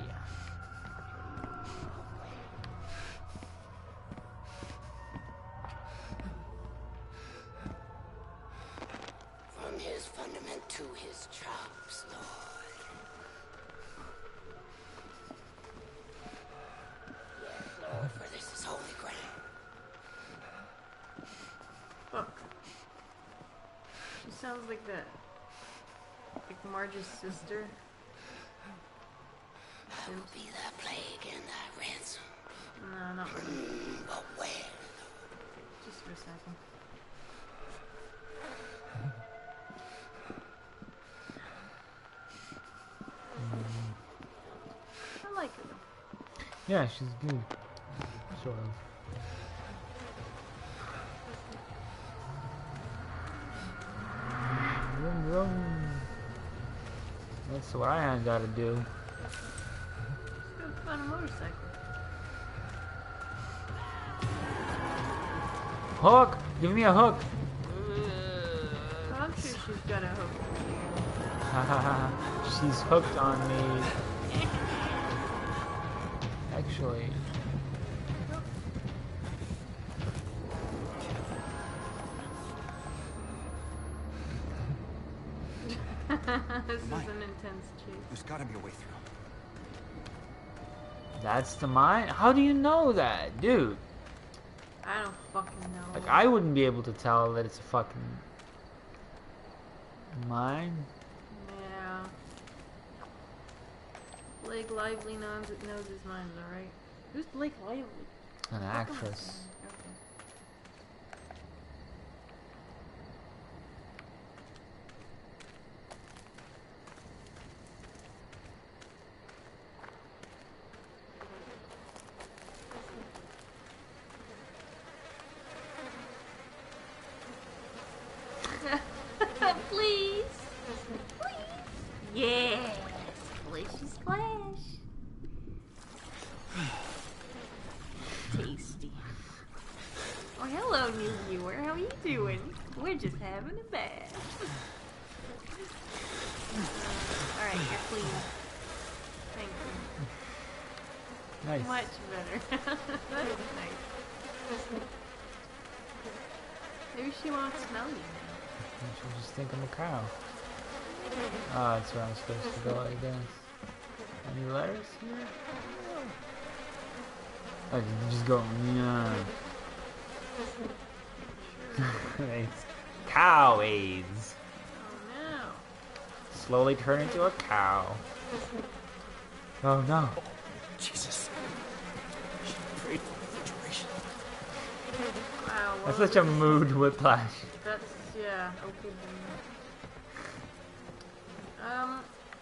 From his fundament to his chops, Lord. Yes, Lord, for this is holy ground. Fuck. She sounds like that. Like Marge's sister. I will be thy plague and thy ransom. No, not really. But where? Just for a second. I like her though. Yeah, she's good. Sort of. Vroom, vroom. That's what I ain't gotta do. Let's go find a motorcycle. Hook! Give me a hook! I'm sure she's got a hook. She's hooked on me. Actually. This is Mine. an intense chase. There's gotta be a way through. That's the mine? How do you know that? Dude. I don't fucking know. Like, I wouldn't be able to tell that it's a fucking mine. Yeah. Blake Lively knows his mind, alright? Who's Blake Lively? An Fuck am I actress. saying? Okay. Hello, new viewer. How you doing? We're just having a bath. Alright, you're clean. Thank you. Nice. Much better. That is nice. Maybe she won't smell you now. She'll just think I'm a cow. Ah, that's where I'm supposed to go, I guess. Any letters here? Oh, did you just go, yeah. It's cow AIDS. Oh no. Slowly turn into a cow. Oh no. Jesus. She prayed for the situation. Wow. That's well, such a mood whiplash. That's, yeah, okay then. Oh,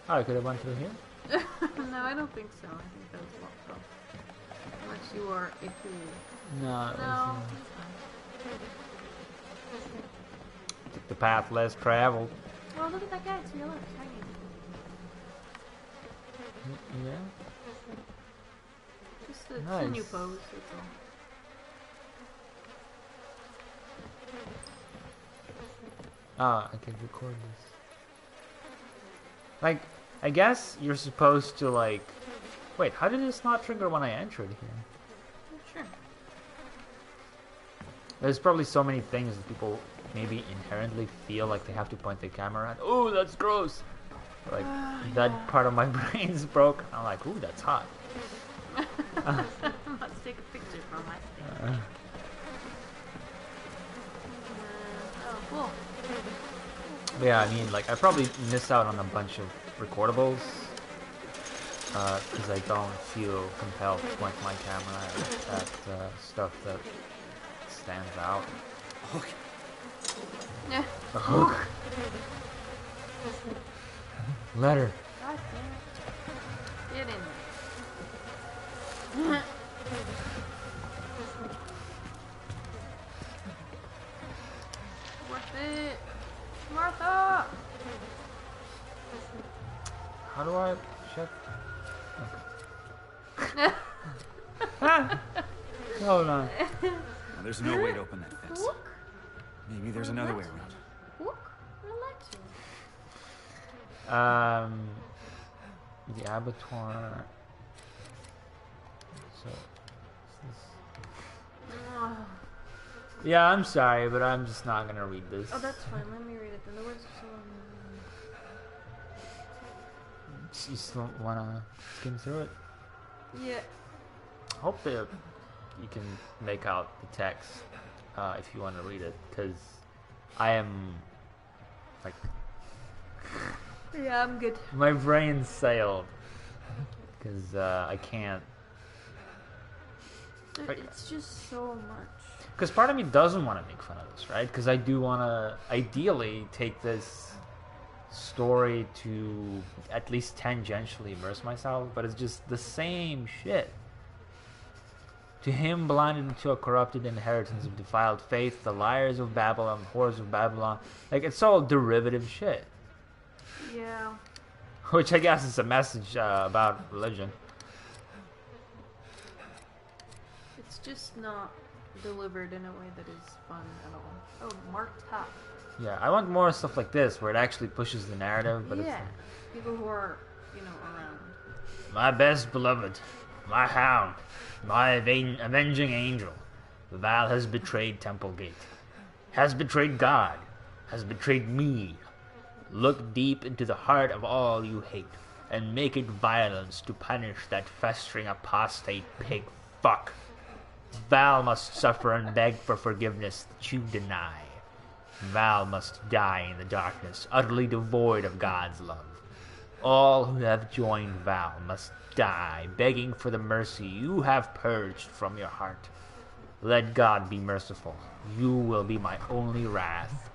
I could have went through here? No, I don't think so. I think that was locked off. Unless you are a fool. No, it No, was, it's fine. took the path less traveled. Oh, look at that guy to your left, hanging. Yeah? Just a, Nice. it's a new pose, that's all. Ah, I can record this. Like, I guess you're supposed to, like... Wait, how did this not trigger when I entered here? Sure. There's probably so many things that people maybe inherently feel like they have to point the camera at. Ooh, that's gross! Like, that yeah. part of my brain's broke. I'm like, ooh, that's hot. Let's take a picture from my stand. Oh, cool. Yeah, I mean, like, I probably miss out on a bunch of recordables. Because I don't feel compelled to point my camera at stuff that stands out. Look, Yeah. A hook. Letter. God damn it. Get in there. Worth it. Martha! How do I shut? Hold on. now, there's no way to open that fence. Hook? Maybe there's another way around. Hook? Relax. The abattoir. So, Oh. yeah, I'm sorry, but I'm just not gonna read this. Oh, that's fine. Let me read it then. The words are so You just don't wanna skim through it. Yeah. Hope that you can make out the text if you want to read it, because I am like Yeah, I'm good. my brain sailed because I can't. It's just so much. Because part of me doesn't want to make fun of this, right? Because I do want to ideally take this story to at least tangentially immerse myself, but it's just the same shit. To him, blinded into a corrupted inheritance of defiled faith, the liars of Babylon, the whores of Babylon, like, it's all derivative shit. Yeah. Which I guess is a message about religion. It's just not delivered in a way that is fun at all. Oh, marked top. Yeah, I want more stuff like this, where it actually pushes the narrative, but Yeah. it's People who are, around. my best beloved, my hound, my avenging angel. Val has betrayed Templegate, has betrayed God, has betrayed me. Look deep into the heart of all you hate, and make it violence to punish that festering apostate pig fuck. Val must suffer and beg for forgiveness that you deny. Val must die in the darkness, utterly devoid of God's love. All who have joined Val must die, begging for the mercy you have purged from your heart. Let God be merciful. You will be my only wrath.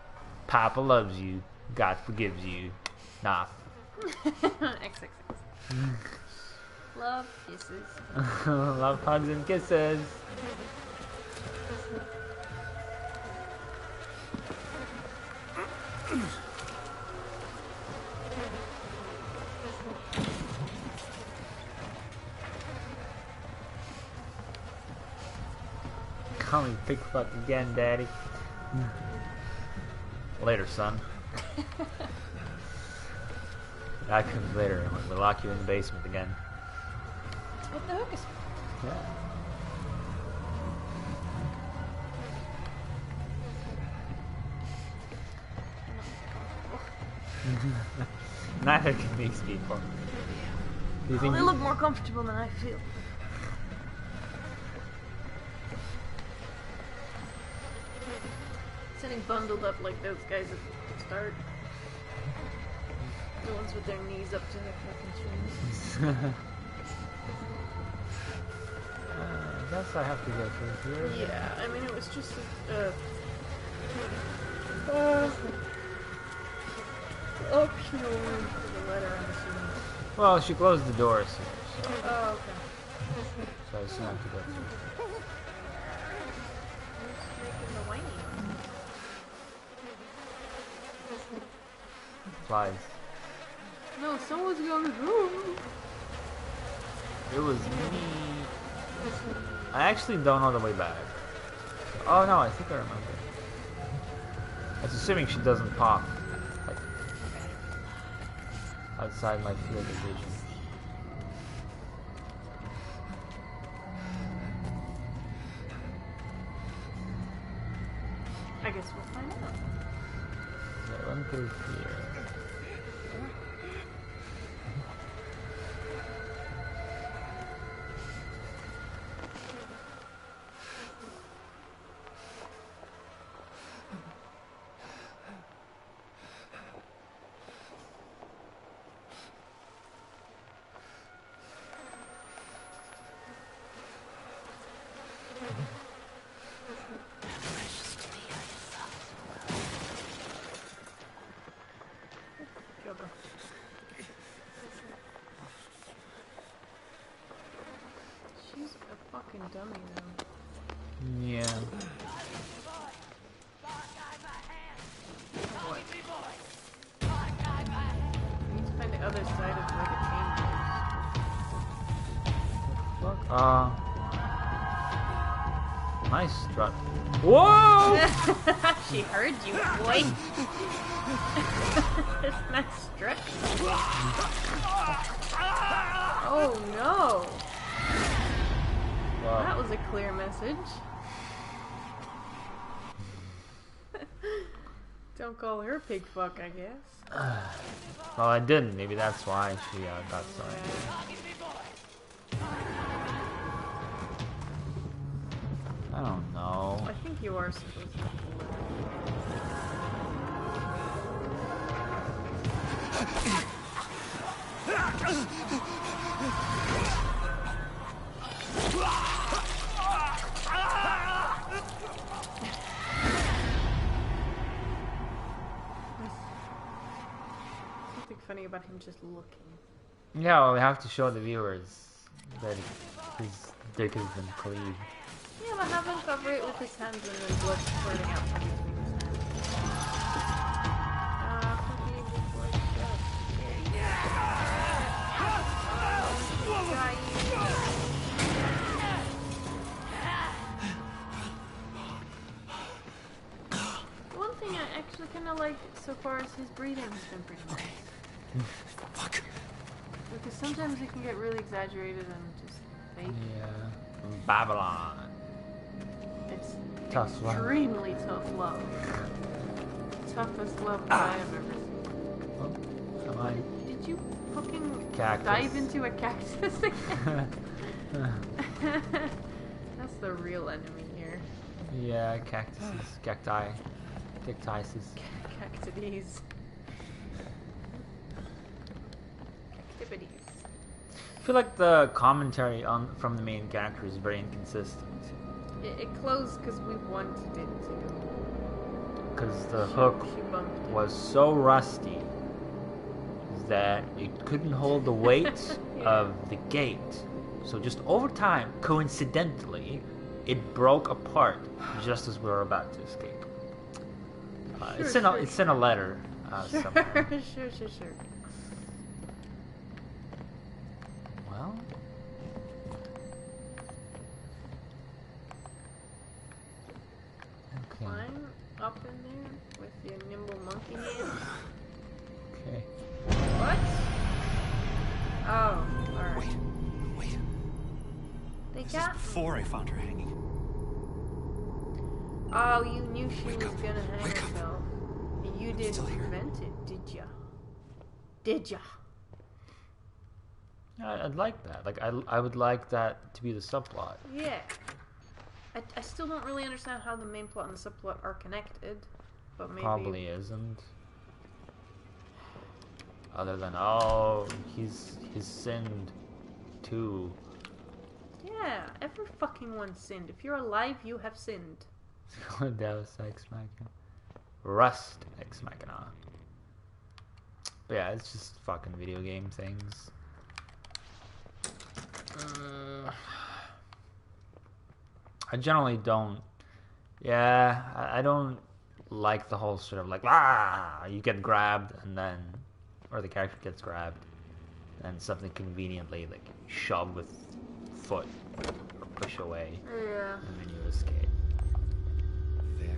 Papa loves you. God forgives you. Nah. XXX. Love, kisses. Love, hugs, and kisses. call me pig fuck again, Daddy. Later, son. That comes later when we lock you in the basement again. What the hook is? Yeah. Neither can these people. Do you think They look more comfortable than I feel. Sitting bundled up like those guys at the start. The ones with their knees up to their fucking chins. I guess I have to go through here. Yeah, I mean it was just optional room for the letter, I'm assuming. Well, she closed the doors here, so, Oh, okay. so I just have to go through. Who's making the whiny noise? Flies. No, someone's going, ooh. It was me. I actually don't know the way back. Oh no, I think I remember. That's assuming she doesn't pop. Like, outside my field of vision. I guess we'll find out. Yeah, run through here. Jobber. She's a fucking dummy though. Yeah. What? We need to find the other side of where the chain Fuck. Nice strut. Whoa! goes. She heard you, boy. It's nice stretch. Oh no! Wow. That was a clear message. Don't call her pig fuck, I guess. Well, I didn't. Maybe that's why she got so angry. I don't know. I think you are supposed to. Something funny about him just looking. Yeah, well, we have to show the viewers that his dick has been cleaved. Yeah, but have him cover it with his hands and then blood squirting out from between his hands. Fucking before shut. One thing I actually kind of like so far is his breathing has been pretty nice. Fuck. Because sometimes it can get really exaggerated and just fake. Yeah. Babylon. It's Tough love. extremely tough love. Toughest love that I have ever seen. Oh, am I? Did you fucking Cactus. dive into a cactus again? That's the real enemy here. Yeah, cactuses, cacti, cactuses. Cactides. Cactipides. I feel like the commentary from the main character is very inconsistent. It closed because we wanted it to. Because the hook She bumped it. was so rusty that it couldn't hold the weight of the gate. So just over time, coincidentally, it broke apart just as we were about to escape. It's in a letter somewhere. Sure. Well, climb up in there with your nimble monkey hands? Okay. What? Oh, alright. Wait. They This got is before I found her hanging. Oh, you knew she Wake was up, gonna hang wake up. herself. And you didn't still here. prevent it, did ya? Did ya? I'd like that. Like, I would like that to be the subplot. Yeah. I still don't really understand how the main plot and the subplot are connected. But maybe... Probably isn't. Other than, oh, he's sinned too. Yeah, every fucking one sinned. If you're alive, you have sinned. Deus Ex Machina. Rust Ex Machina. But yeah, it's just fucking video game things. I generally don't. Yeah, I don't like the whole sort of like, you get grabbed and then, or the character gets grabbed and something conveniently like shove with foot or push away Yeah. and then you escape. Very,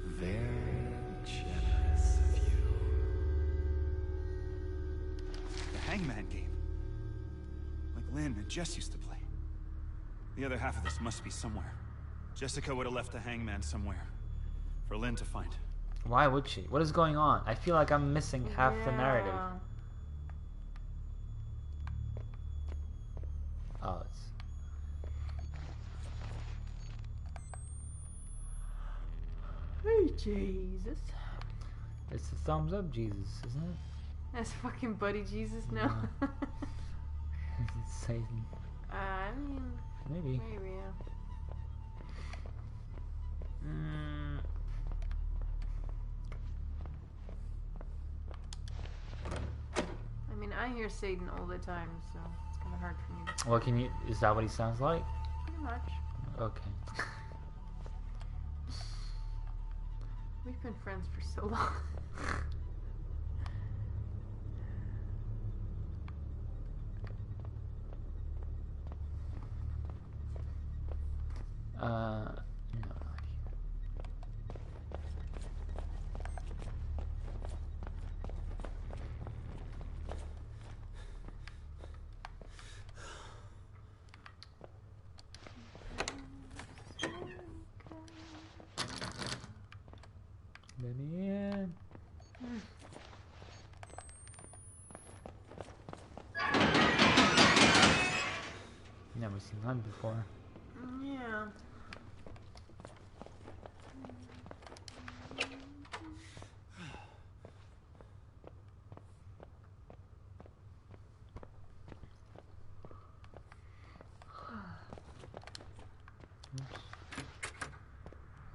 very generous of you. The Hangman game. Like Lynn and Jess used to play. The other half of this must be somewhere. Jessica would have left the Hangman somewhere. For Lynn to find. Why would she? What is going on? I feel like I'm missing half the narrative. Yeah. Oh, it's... Hey, Jesus. It's the thumbs up Jesus, isn't it? That's fucking Buddy Jesus now. It's Satan. I mean, Maybe. maybe, yeah. I mean, I hear Satan all the time, so it's kind of hard for me to Well, can you... Is that what he sounds like? pretty much. Okay. We've been friends for so long. No, not here. Let me in. Never seen that before. Yeah.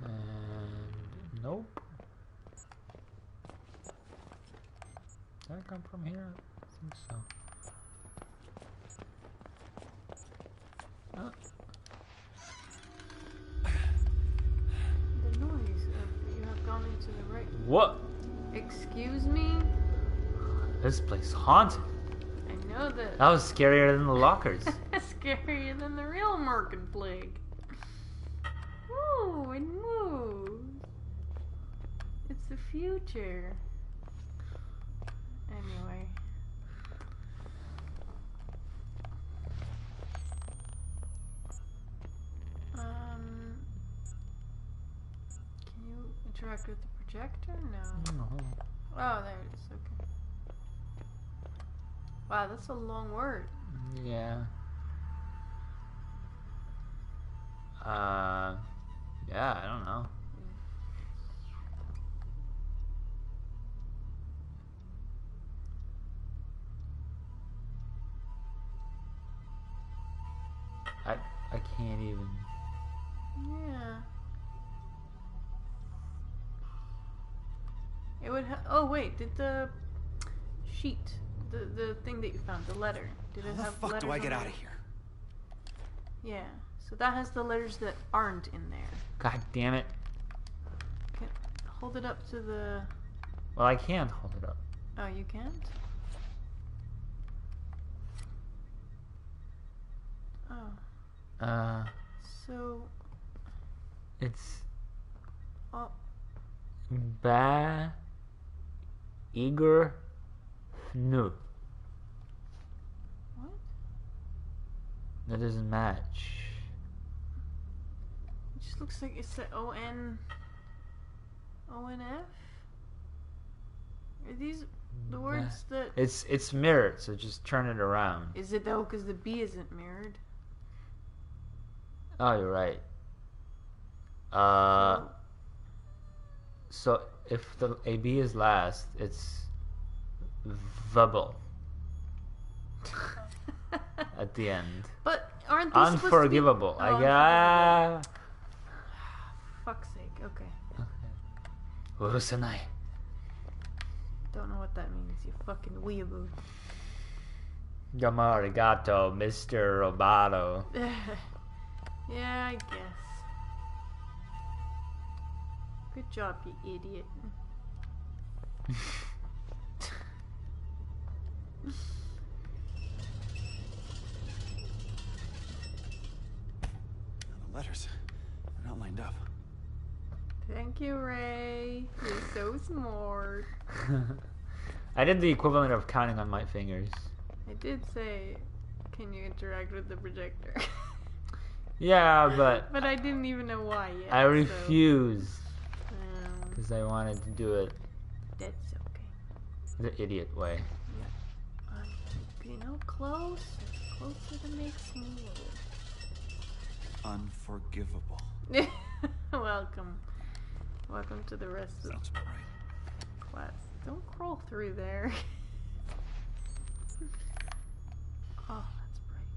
And nope. Did that come from here? I think so. Oh. The noise of you have gone into the right. What? Excuse me? This place haunted. I know that. That was scarier than the lockers. Scarier than the real Merkin plague. Ooh, it moves. It's the future. Anyway. Can you interact with the projector? No. No. Oh, there it is. Okay. Wow, that's a long word. Yeah. Yeah, I don't know. I can't even. Yeah. It would oh wait, did the sheet, the thing that you found, the letter, did it How the have fuck letters do I on get it? out of here? Yeah. So that has the letters that aren't in there. God damn it. Can, hold it up to the... Well, I can't hold it up. Oh, you can't? Oh. So... It's Oh, Ba Igor No. what? That doesn't match. It just looks like it's the ONF? Are these the words that... It's mirrored, so just turn it around. Is it though? Because the B isn't mirrored. Oh, you're right. So if the AB is last, it's verbal at the end. But aren't these Unforgivable. supposed to be... I Fuck's sake. Okay. Urusanai. Don't know what that means, you fucking weeaboo. Domo arigato, Mr. Roboto. Yeah, I guess. Good job, you idiot. The letters are not lined up. Thank you, Ray. You're so smart. I did the equivalent of counting on my fingers. I did say, can you interact with the projector? Yeah, but But I didn't even know why yet. I refused So, because I wanted to do it that's okay. the idiot way. You know, closer to makes me Unforgivable. Welcome. Welcome to the rest of Sounds about right. class. Don't crawl through there. Oh, that's bright.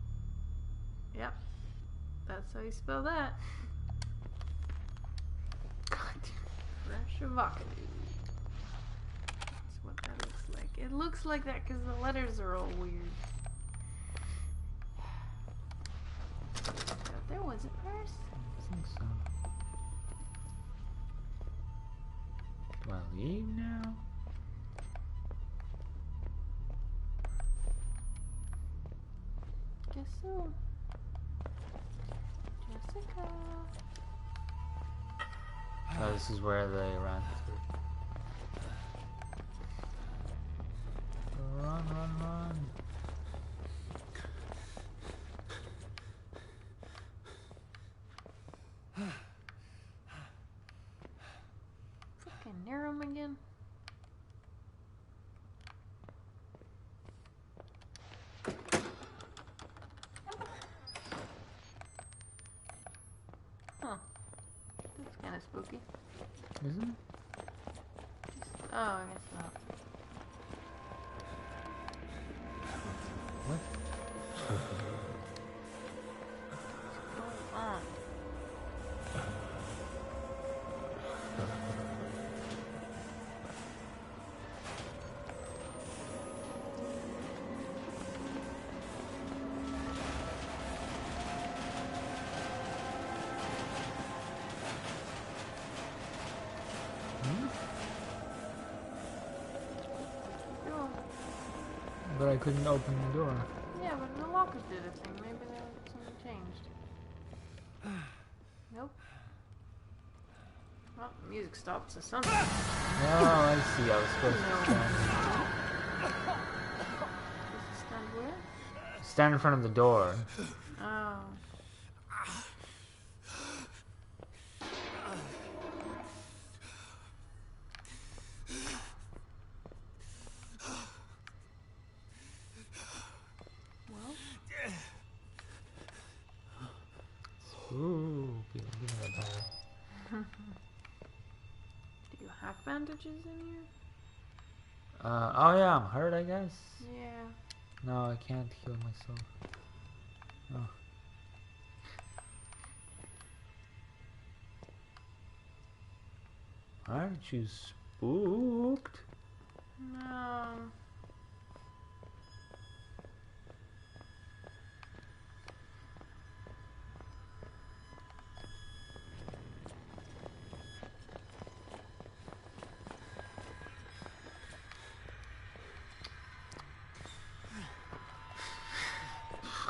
Yep. That's how you spell that. Fresh avocado. That's what that looks like. It looks like that because the letters are all weird. But there was a person. I think so. Do I leave now? Guess so. Jessica. Oh, this is where they ran through. Run, run, run. Fucking near him again. Huh. That's kind of spooky. Isn't it? Oh, I guess not. What? What's going on? Doing? But I couldn't open the door. Yeah, but the lockers did a thing. Maybe something changed. Nope. Well, the music stopped, so something. Oh, I see. I was supposed to Stand where? stand in front of the door. Oh. Well, Ooh, give me that bag. do you have bandages in here? Oh yeah, I'm hurt, I guess. Yeah. No, I can't heal myself. Oh. Aren't you spooked? No.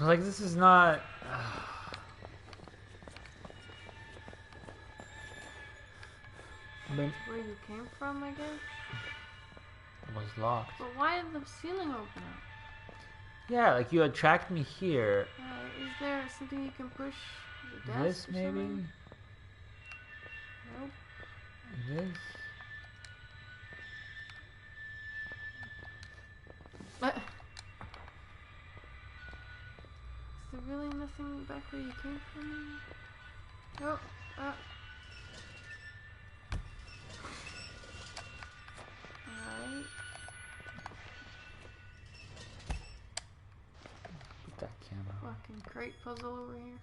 Like, this is not... I mean, Where you came from, I guess? it was locked. But why did the ceiling open up? Yeah, like you attract me here. Is there something you can push? The desk This or maybe? something? Nope. This? Is there really nothing back where you came from? Oh, Alright. Put that camera on. Fucking crate puzzle over here.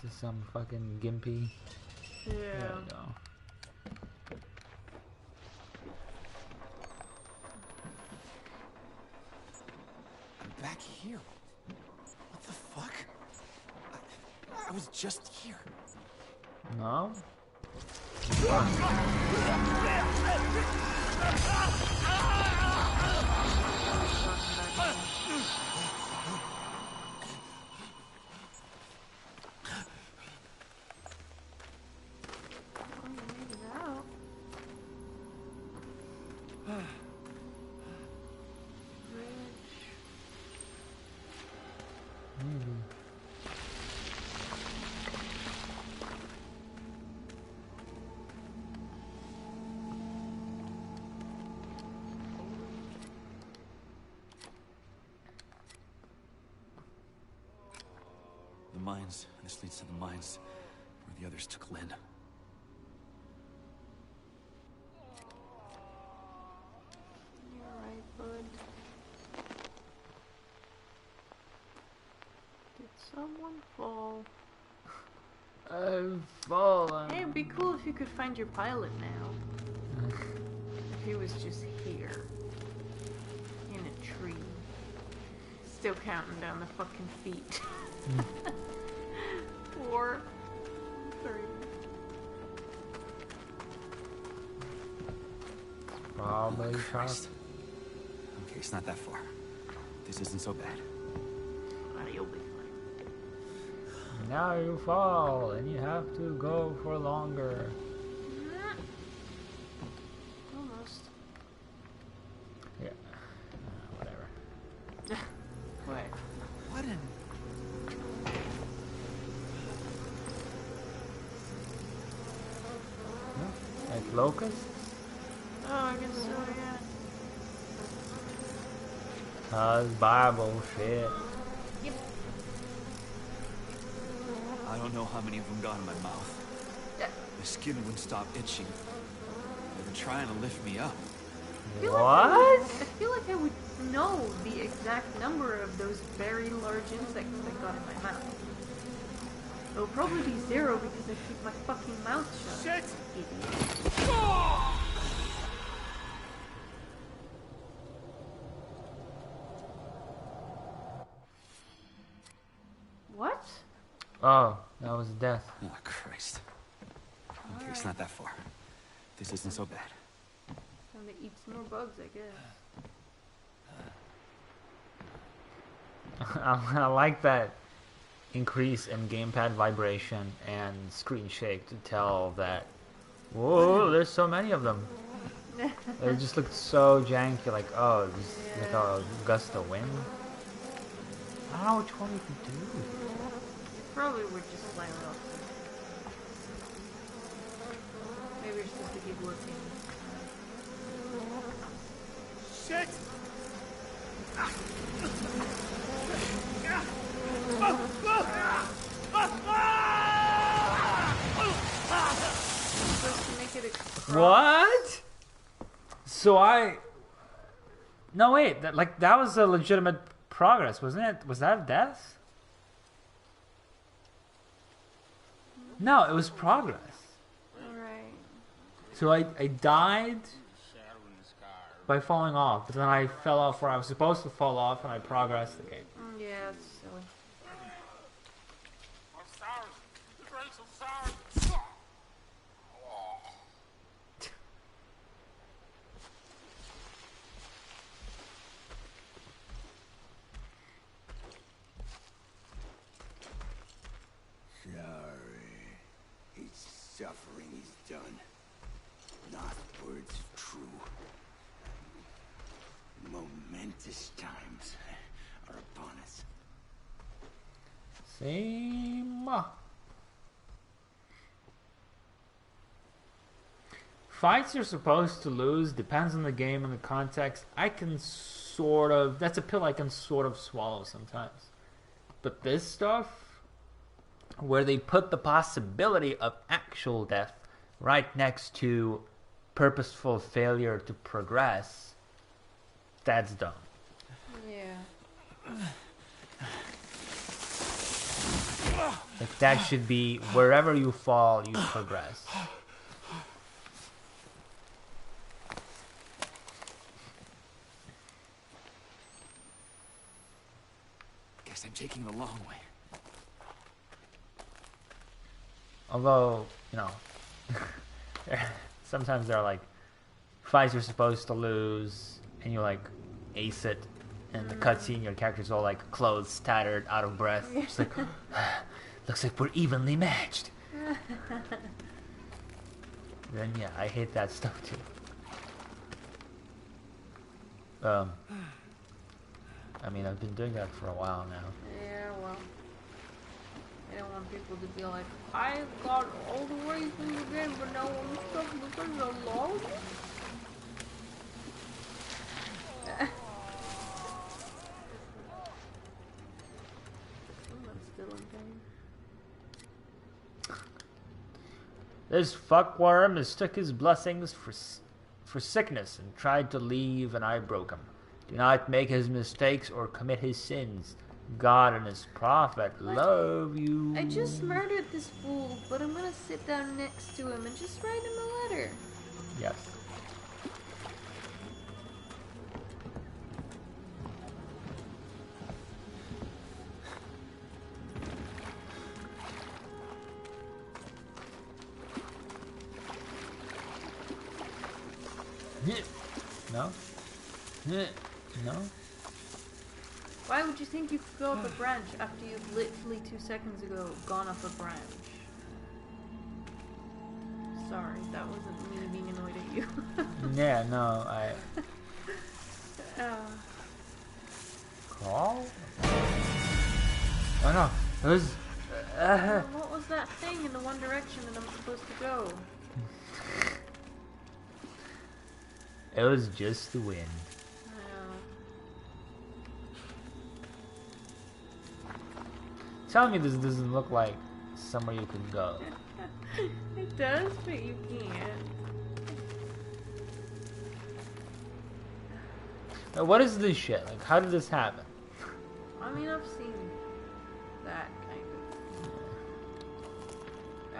This is some fucking gimpy. Yeah. There we go. I'm back here. What the fuck? I was just here. No? The mines. This leads to the mines where the others took Lynn. You're right, bud. Did someone fall? I've fallen. Hey, it'd be cool if you could find your pilot now. If he was just here. In a tree. Still counting down the fucking feet. 4, 3. Probably Oh, shot. Christ. Okay, it's not that far. This isn't so bad. You'll be fine. Now you fall, and you have to go for longer. Almost. Yeah. Whatever. Wait. What in... Like locusts? Oh, I guess so, yeah. Bible shit. Yep. I don't know how many of them got in my mouth. Yeah. My skin wouldn't stop itching. They were trying to lift me up. What? I feel like I would know the exact number of those very large insects I got in my mouth. It'll probably be 0 because I keep my fucking mouth shut. Shit! Idiot. What? Oh, that was death. Oh, Christ. Okay, it's not that far. This isn't so bad. Time to eat some more bugs, I guess. I like that increase in gamepad vibration and screen shake to tell that, whoa, there's so many of them. It just looked so janky, like, oh, just like a gust of wind. I don't know which one we could do. Probably would just fly off. Maybe you're supposed to keep looking. Shit! Supposed to make it explode. What? So no, wait, that was a legitimate progress, wasn't it? Was that death? No, it was progress. Alright. So I died by falling off, but then I fell off where I was supposed to fall off, and I progressed the game. Yeah, it's silly. I'm sorry. Grace, I'm sorry. Crisis times are upon us. Same. Fights you're supposed to lose depends on the game and the context. I can sort of... That's a pill I can sort of swallow sometimes. But this stuff, where they put the possibility of actual death right next to purposeful failure to progress, that's dumb. Yeah. Like, that should be wherever you fall, you progress. Guess I'm taking the long way. Although, you know, sometimes there are like fights you're supposed to lose, and you like ace it, and the cutscene, your character's all like clothes tattered, out of breath. It's like, looks like we're evenly matched. Then yeah, I hate that stuff too. I mean, I've been doing that for a while now. Yeah, well. I don't want people to be like, I got all the ways in the game, but now I'm stuck because of log. Someone's still in pain. This fuckworm mistook his blessings for sickness and tried to leave, and I broke him. Do not make his mistakes or commit his sins. God and his prophet love you. I just murdered this fool, but I'm gonna sit down next to him and just write him a letter. Yes. No? No? Why would you think you could go up a branch after you've literally 2 seconds ago gone up a branch? Sorry, that wasn't me being annoyed at you. Yeah, no, I... Crawl? Oh no, it was... What was that thing in the one direction that I'm supposed to go? It was just the wind. Tell me this doesn't look like somewhere you could go. It does, but you can't. Now, what is this shit? Like, how did this happen? I mean, I've seen that kind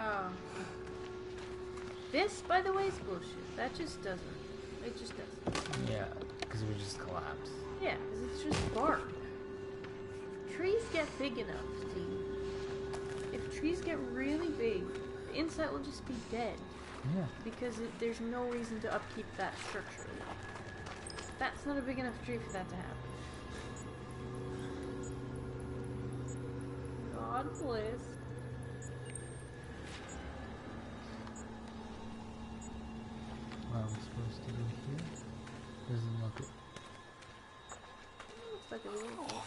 of. Oh. This, by the way, is bullshit. That just doesn't. It just doesn't. Yeah, because it would just collapse. Yeah, because it's just bark. Trees get big enough, Steve. If trees get really big, the insect will just be dead. Yeah. Because there's no reason to upkeep that structure. That's not a big enough tree for that to happen. God bless. Well, I'm supposed to go here? Doesn't look it. Looks like a little. Oh,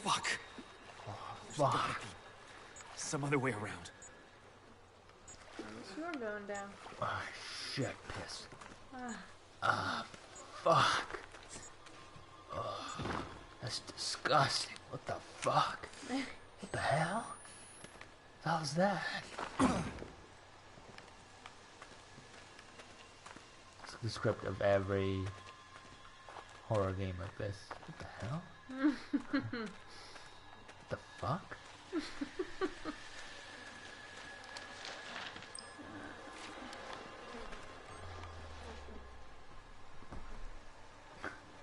fuck. Fuck. Gotta be some other way around. Unless you're going down. Oh, shit, piss. Fuck. Oh, that's disgusting. What the fuck? What the hell? What the hell's that? It's the script of every horror game like this. What the hell? What the fuck?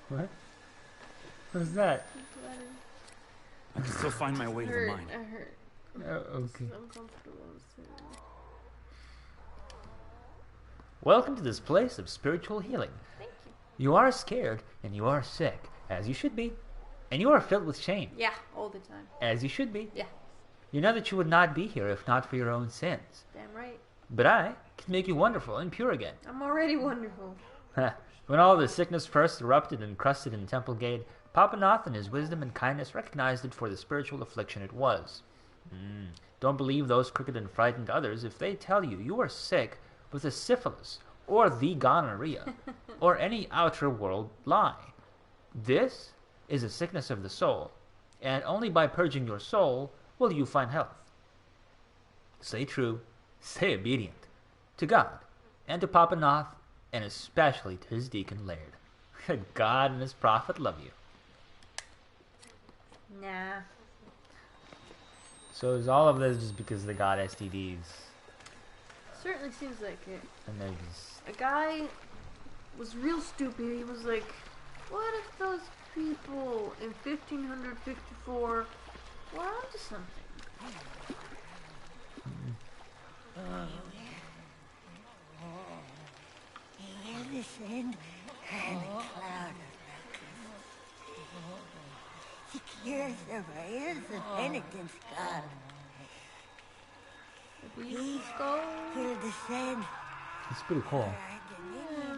What? What's that? I can still find my way to the mine. I hurt. Oh, okay. It's uncomfortable. Welcome to this place of spiritual healing. Thank you. You are scared, and you are sick, as you should be. And you are filled with shame, Yeah, all the time. as you should be. Yeah, You know that you would not be here if not for your own sins. damn right. But I can make you wonderful and pure again. I'm already wonderful. When all the sickness first erupted and crusted in Temple Gate, Papa Nath, in his wisdom and kindness, recognized it for the spiritual affliction it was. Don't believe those crooked and frightened others if they tell you you are sick with a syphilis, or the gonorrhea, or any outer world lie. This is a sickness of the soul, and only by purging your soul will you find health. Stay true, stay obedient to God, and to Papa Nath, and especially to his deacon Laird. God and his prophet love you. Nah. So is all of this just because they got STDs? Certainly seems like it. And they're just... A guy was real stupid. He was like, what if those people in 1554 were onto something? Hear the sand and a cloud of blackness. He cures the prayers of penitence, God. The beast skull? Hear the sand. It's pretty cool. Yeah.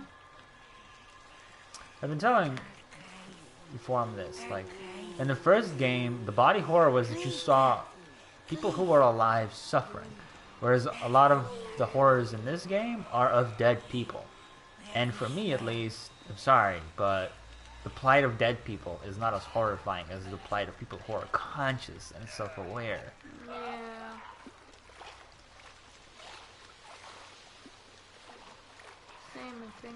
I've been telling Reform this, like, in the first game, the body horror was that you saw people who were alive suffering, whereas a lot of the horrors in this game are of dead people. And for me, at least, I'm sorry, but the plight of dead people is not as horrifying as the plight of people who are conscious and self-aware. Yeah. Same, I think.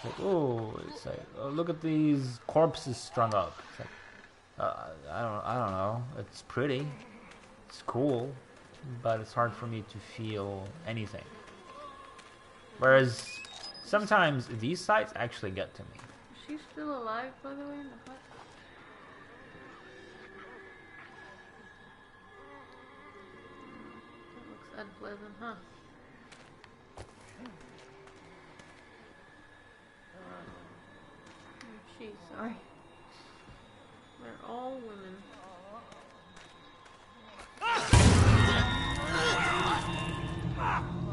Like, oh, it's like, oh, look at these corpses strung up. It's like, I don't know. It's pretty, it's cool, but it's hard for me to feel anything. Whereas sometimes these sights actually get to me. Is she still alive, by the way, in the hut? That looks unpleasant, huh? She, sorry. They're all women.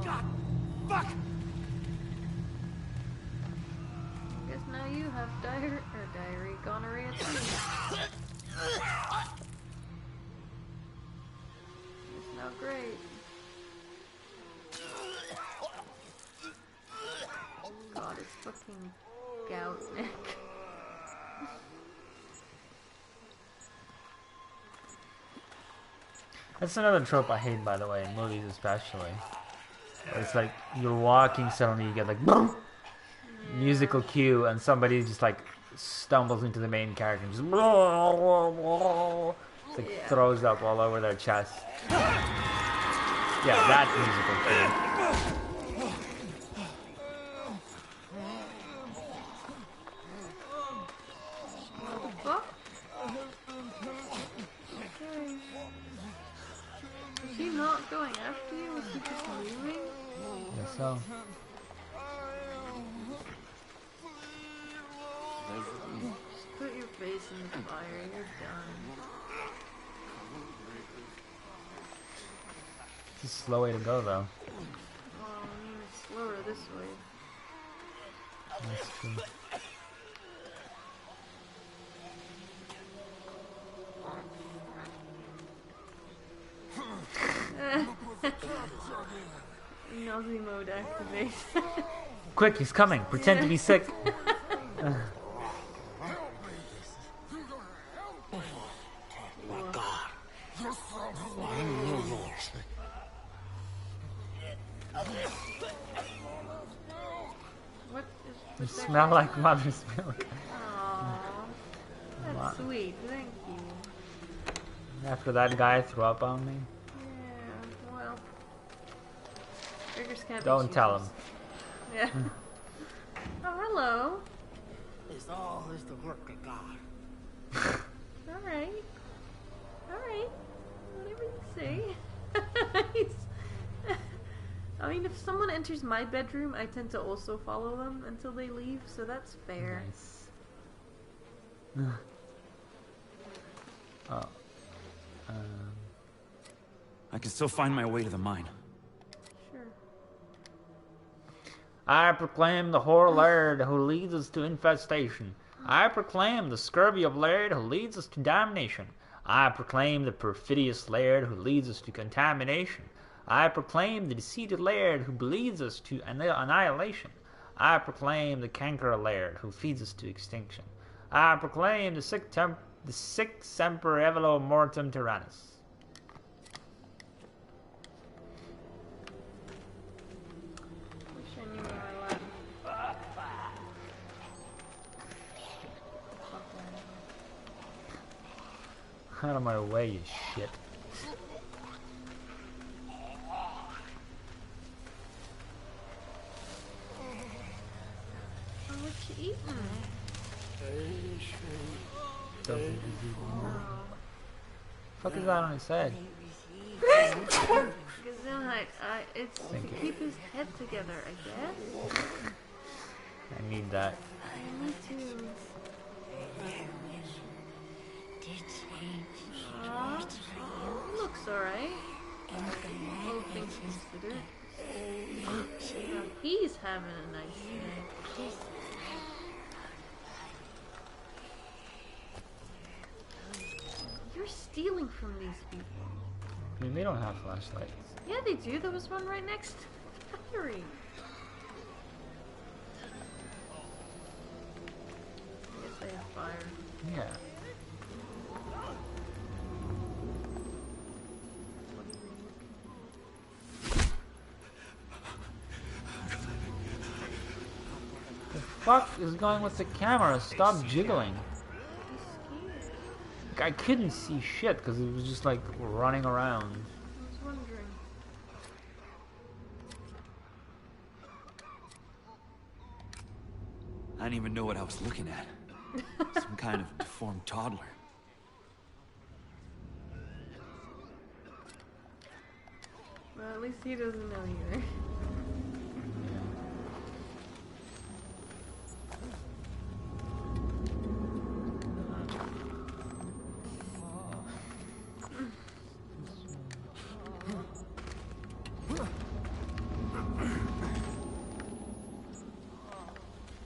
God! Fuck! Guess now you have gonorrhea too. It's not great. God, it's fucking gout's neck. That's another trope I hate, by the way, in movies especially. It's like, you're walking, suddenly you get like, boom! Musical cue, and somebody just like stumbles into the main character and just like throws up all over their chest. Yeah, that musical cue. Fuck? Okay. Is he not going after you? Is he just moving? Guess so. Just put your face in the fire, you're done. It's a slow way to go, though. Well, I mean, it's slower this way. That's true. Nazi mode activation. Quick, he's coming. Pretend to be sick. What is You that? smell like mother's milk. Aww. That's sweet, thank you. After that guy threw up on me. Yeah, well. Beggars can't be Don't tell him. choosers. Yeah. Oh, hello. It's all is the work of God. Alright. Alright. Whatever you say. I mean, if someone enters my bedroom, I tend to also follow them until they leave, so that's fair. Nice. Oh. I can still find my way to the mine. Sure. I proclaim the whore Laird who leads us to infestation. I proclaim the scurvy of Laird who leads us to damnation. I proclaim the perfidious Laird who leads us to contamination. I proclaim the deceited Laird who leads us to annihilation. I proclaim the canker Laird who feeds us to extinction. I proclaim the sic semper evolo mortem tyrannus. Wish I knew where I left. Out of my way, you shit. Oh, what you eating? Fuck is that on his head? Because then it's to Thank you. keep his head together, I guess. I need that. I need to. Looks alright. All things considered. Now he's having a nice day. You're stealing from these people. I mean, they don't have flashlights. Yeah, they do. There was one right next to the factory. I guess they have fire. Yeah. The fuck is going with the camera? Stop jiggling. I couldn't see shit because it was just like running around. I was wondering. I didn't even know what I was looking at. Some kind of deformed toddler. Well, at least he doesn't know either.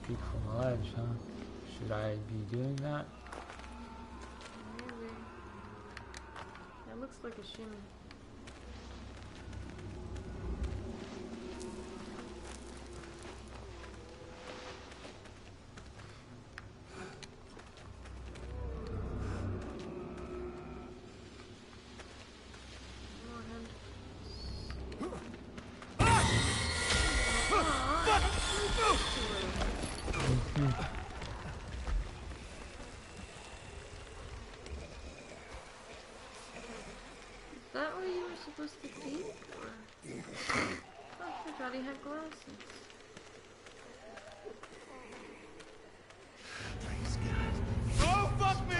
Peek from the ledge, huh? Should I be doing that? Maybe. That looks like a shimmy. Is that what you were supposed to see? Or... I forgot he had glasses. Oh, fuck me!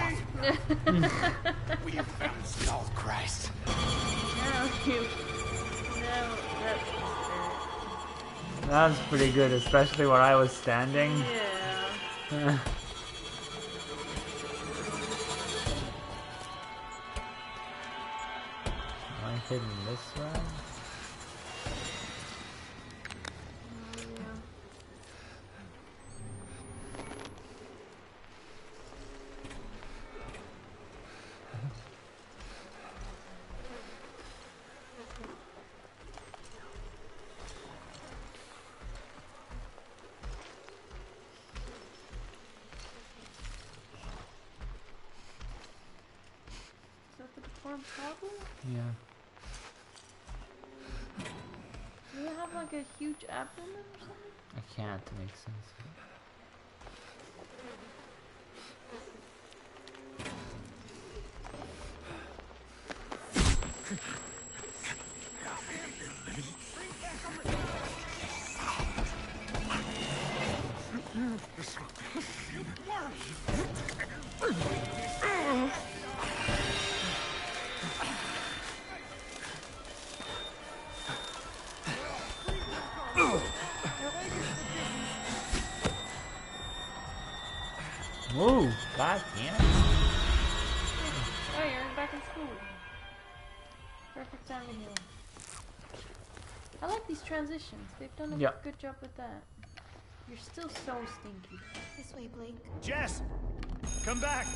We have found Skull Christ. Now you... Now that's the spirit. That was pretty good, especially where I was standing. Yeah. Am I hidden this way? Oh, yeah. Is that the deformed toddler? Yeah. Do they have like a huge abdomen or something? I can't make sense. Move! God damn it. Oh, you're back in school. Perfect time to heal. I like these transitions. They've done a Yeah. good job with that. You're still so stinky. This way, Blake. Jess! Come back!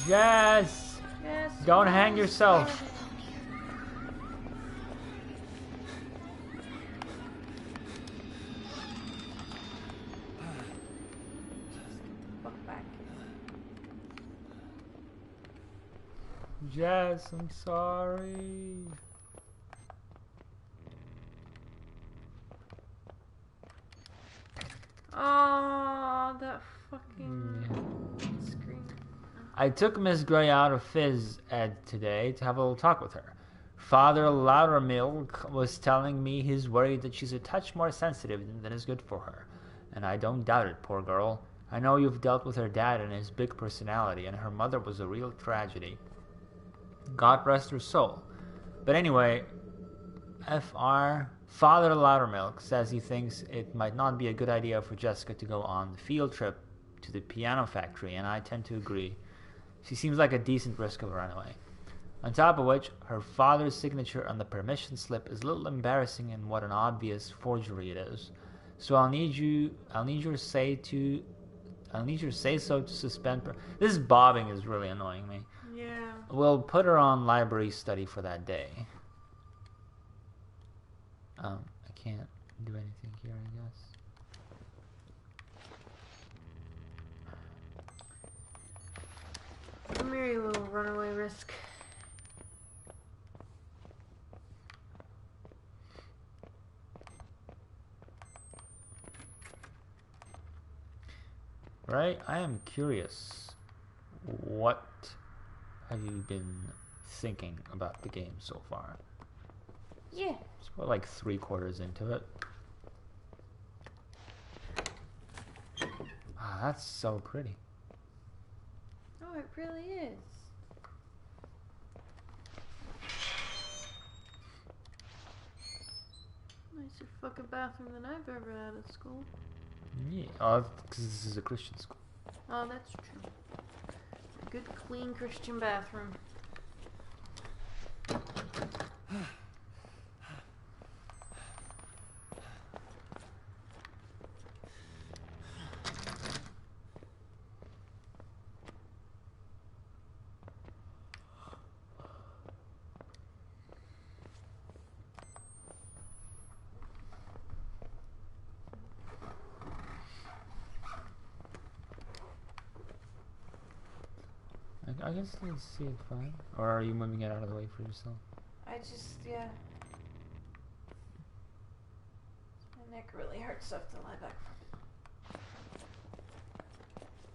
Jess! Yes. Don't hang yourself. Fuck back. Jess, I'm sorry. Oh, that fucking screen. I took Miss Gray out of phys ed today to have a little talk with her. Father Loudermilk was telling me he's worried that she's a touch more sensitive than is good for her. And I don't doubt it, poor girl. I know you've dealt with her dad and his big personality, and her mother was a real tragedy. God rest her soul. But anyway, Father Loudermilk says he thinks it might not be a good idea for Jessica to go on the field trip to the piano factory, and I tend to agree. She seems like a decent risk of a runaway. On top of which, her father's signature on the permission slip is a little embarrassing and what an obvious forgery it is. So I'll need your say so to suspend This bobbing is really annoying me. Yeah. We'll put her on library study for that day. I can't do anything here, I guess. Come here, you little runaway risk. Right? I am curious. What have you been thinking about the game so far? Yeah. We're like 3/4 into it. Ah, that's so pretty. Oh, it really is. Nicer fucking bathroom than I've ever had at school. Yeah, oh, because this is a Christian school. Oh, that's true. A good, clean Christian bathroom. I guess let's see it fine. Or are you moving it out of the way for yourself? I just, yeah. My neck really hurts, so I have to lie back from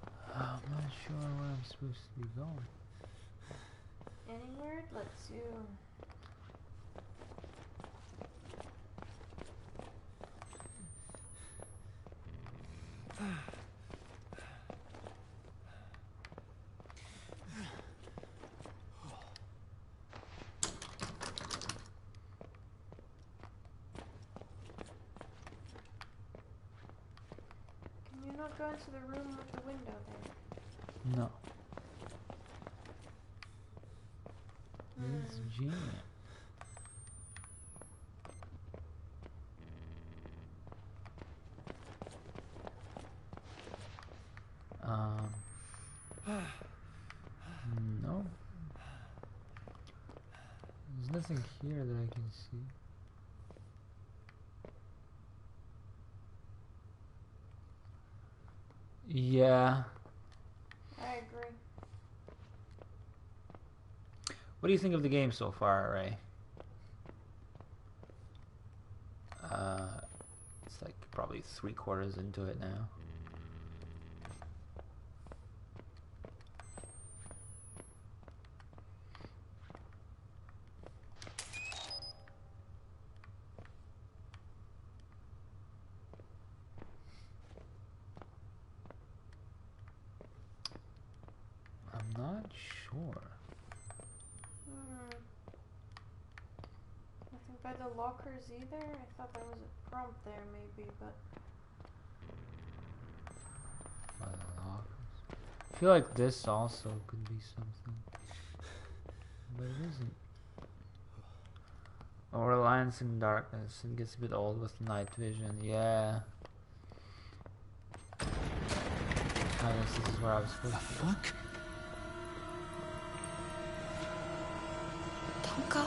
it. I'm not sure where I'm supposed to be going. Anywhere? Let's do. Can you not go into the room with the window there? No. It's genius. No. There's nothing here that I can see. Yeah. I agree. What do you think of the game so far, Ray? It's like probably 3/4 into it now. I'm not sure. Nothing by the lockers either? I thought there was a prompt there maybe, but... By the lockers. I feel like this also could be something. But it isn't. Oh, reliance in darkness. It gets a bit old with night vision. Yeah. unless this is where I was supposed to go. Fuck? Don't go.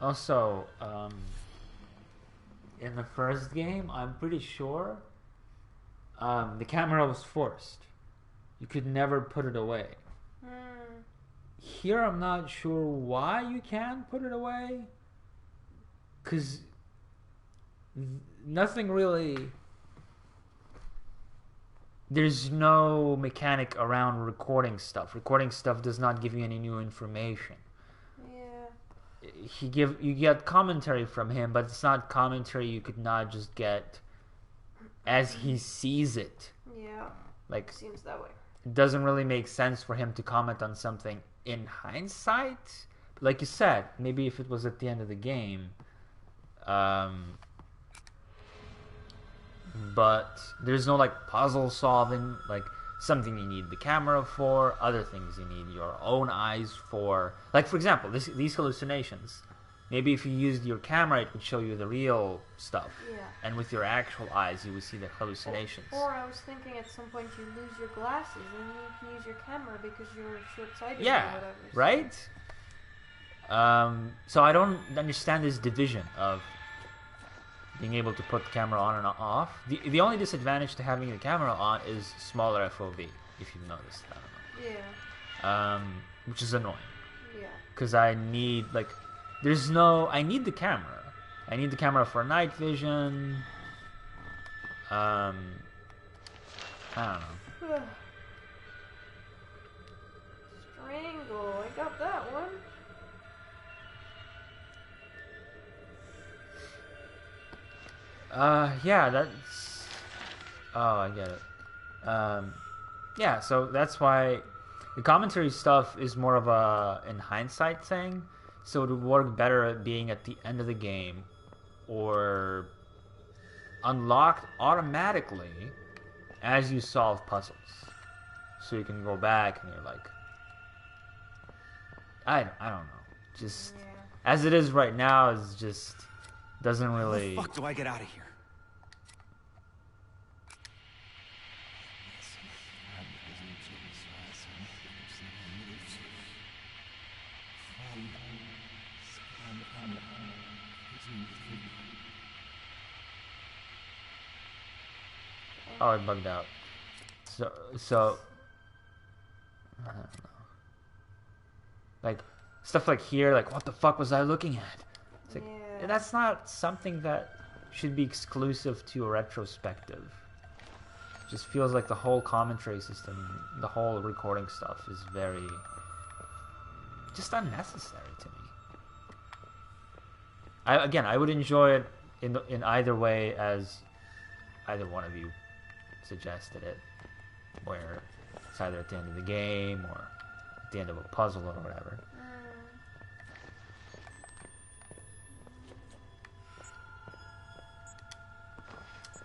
Also, in the first game, I'm pretty sure the camera was forced. You could never put it away. Here, I'm not sure why you can put it away. Because nothing really... There's no mechanic around recording stuff. Recording stuff does not give you any new information. You get commentary from him, but it's not commentary you could not just get as he sees it. Yeah. Like, seems that way. It doesn't really make sense for him to comment on something in hindsight. But like you said, maybe if it was at the end of the game. But there's no like puzzle solving, like something you need the camera for, other things you need your own eyes for. Like, for example, these hallucinations. Maybe if you used your camera, it would show you the real stuff. Yeah. And with your actual eyes, you would see the hallucinations. Or I was thinking at some point you lose your glasses and you can use your camera because you're short-sighted Yeah, or whatever. So. Right? So I don't understand this division of being able to put the camera on and off. The only disadvantage to having the camera on is smaller FOV, if you've noticed. I don't know. Yeah. Which is annoying. Yeah. Because I need, like, I need the camera. I need the camera for night vision. I don't know. Strangle. I got that one. Yeah, that's... Oh, I get it. Yeah, so that's why the commentary stuff is more of a in hindsight thing. So it would work better at being at the end of the game or unlocked automatically as you solve puzzles. So you can go back and you're like... I don't know. Just... Yeah. As it is right now, it's just... Doesn't really... How the fuck do I get out of here? Oh, it bugged out. So I don't know. Like stuff like here, like what the fuck was I looking at? It's like, Yeah. that's not something that should be exclusive to a retrospective. It just feels like the whole commentary system, the whole recording stuff is very just unnecessary to me. I would enjoy it in either way as either one of you suggested it, where it's either at the end of the game or at the end of a puzzle or whatever.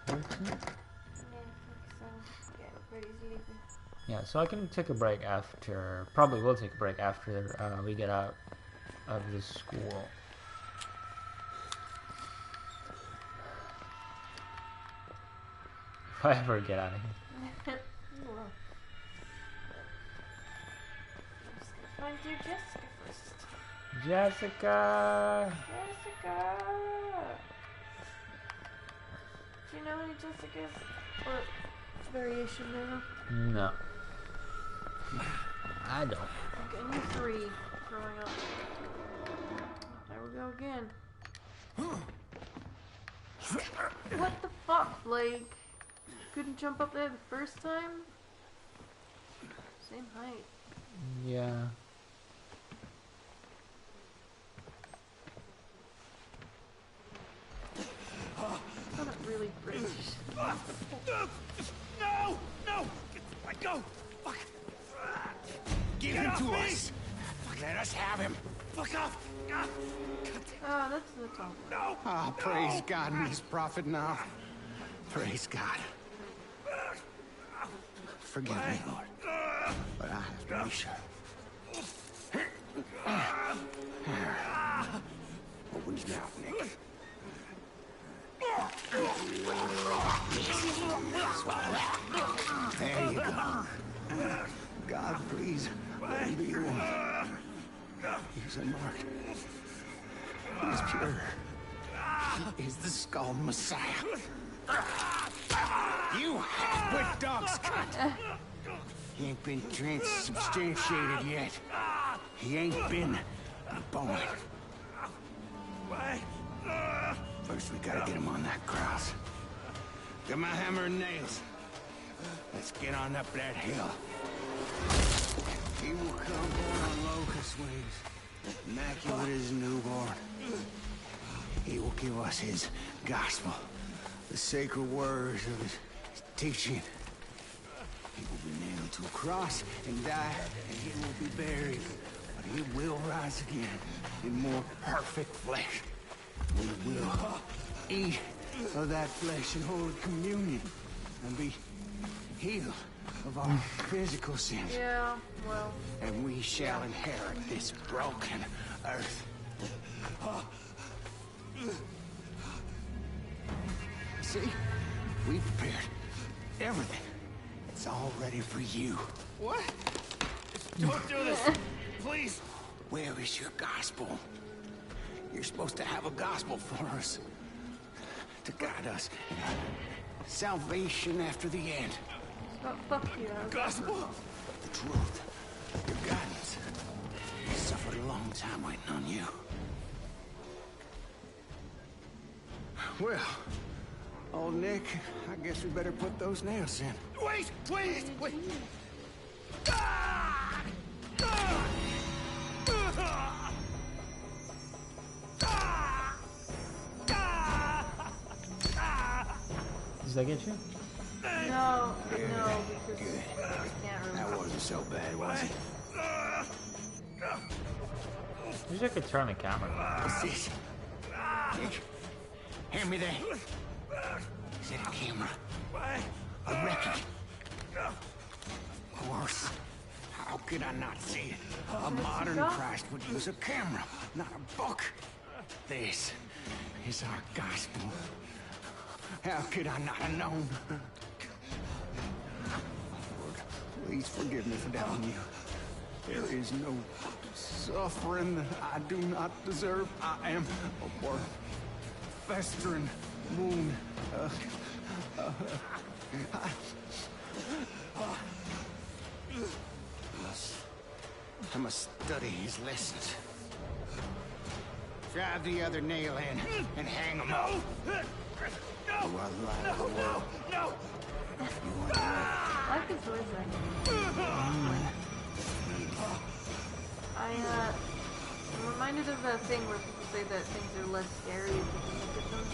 Yeah, I think so. Yeah, pretty sleepy. Yeah, so I can take a break after. Probably will take a break after we get out of the school. If I ever get out of here. You will. I'm just gonna find you Jessica first. Jessica! Jessica! Do you know any Jessicas? Or variation thereof? No. I don't. I knew 3 growing up. There we go again. What the fuck, Blake? Couldn't jump up there the first time? Same height. Yeah. It's not really British. No! No! Let go! Give him to us. Let us have him. Fuck off! Oh, that's the top. No! Ah, praise God, he's prophet now. Praise God. Forgive me, Lord, but I have to be sure. Open his mouth, Nick. Swallow it. There you go. God, please, let him be the one. He's unmarked. He's pure. He is the skull Messiah. You half-wit dog's cut. He ain't been transubstantiated yet. He ain't been born. First, we gotta get him on that cross. Get my hammer and nails. Let's get on up that hill. He will come born on locust wings, immaculate as a newborn. He will give us his gospel, the sacred words of his teaching. He will be nailed to a cross and die, and he will be buried. But he will rise again in more perfect flesh. We will eat of that flesh in holy communion and be healed of our physical sins. Yeah, well. And we shall inherit this broken earth. See? We prepared everything. It's all ready for you. What? Don't do this! Please! Where is your gospel? You're supposed to have a gospel for us. To guide us in salvation after the end. Oh, fuck you. Gospel! The truth. Your guidance. We suffered a long time waiting on you. Well, old Nick, I guess we better put those nails in. Wait! Wait! Wait! Does that get you? No, because I can't That remember. wasn't so bad, was it? Wish I could turn the camera. What's this? Nick, hand me that. Is that a camera? A record? Of course. How could I not see it? A modern Christ would use a camera, not a book. This is our gospel. How could I not have known? Lord, please forgive me for doubting you. There is no suffering that I do not deserve. I am a worm, festering wound. I must study his lessons. Drive the other nail in and hang him up. You are the light of the world. No! I like his voice I'm reminded of that thing where people say that things are less scary if you can look at them.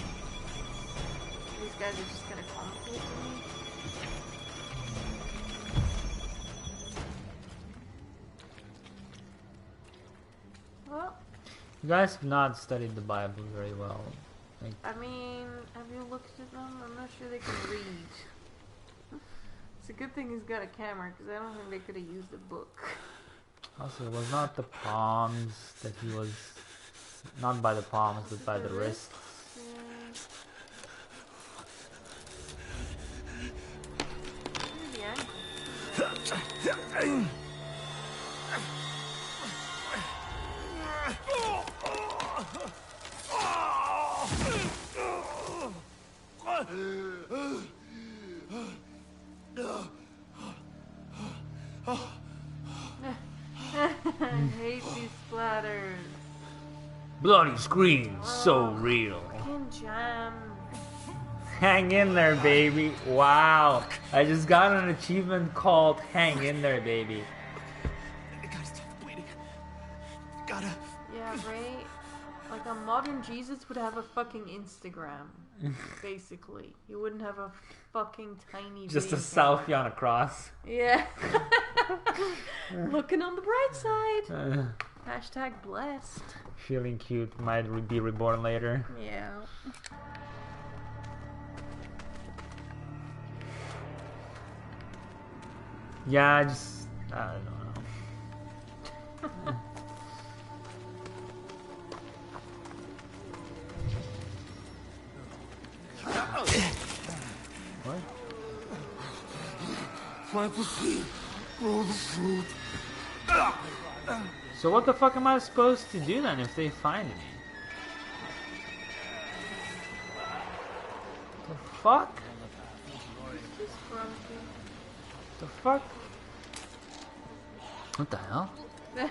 These guys are just kind of complicated to me. Well, You guys have not studied the Bible very well. Like, I mean, have you looked at them? I'm not sure they can read. It's a good thing he's got a camera, because I don't think they could have used a book. also, it was not the palms that he was... Not by the palms, but by the wrists. Yeah. I hate these splatters. Bloody screams, so real. Fucking jam. Hang in there, baby. Wow. I just got an achievement called Hang in there, baby. The guy's stop bleeding. Gotta. Yeah, right? Like a modern Jesus would have a fucking Instagram. Basically. He wouldn't have a fucking tiny Just a video camera. selfie on a cross. Yeah. Looking on the bright side. Hashtag blessed. Feeling cute might be reborn later. Yeah. Yeah, I don't know. What? Plant the seed, grow the fruit. So what the fuck am I supposed to do then if they find me? The fuck? Just grumpy. The fuck? What the hell? Yeah,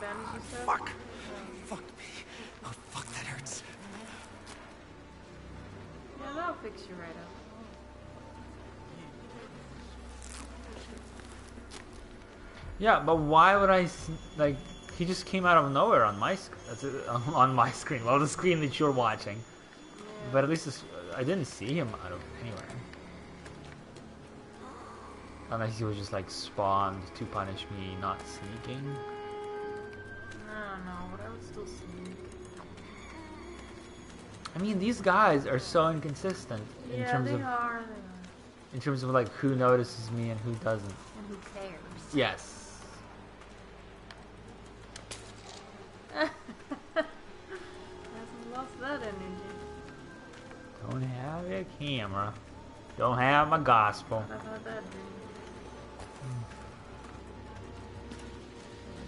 bandage stuff. Fuck. Fuck me. Oh, fuck, that hurts. Yeah, that'll fix you right up. Yeah, but why would like, he just came out of nowhere on my on my screen. Well, the screen that you're watching. Yeah. But at least I didn't see him out of anywhere. Unless he was just like spawned to punish me not sneaking. I don't know, but I would still sneak. I mean, these guys are so inconsistent in Yeah, terms they of are. in terms of like who notices me and who doesn't. And who cares? Yes. Hasn't lost that energy. Don't have a camera. Don't have my gospel. I've had that dream.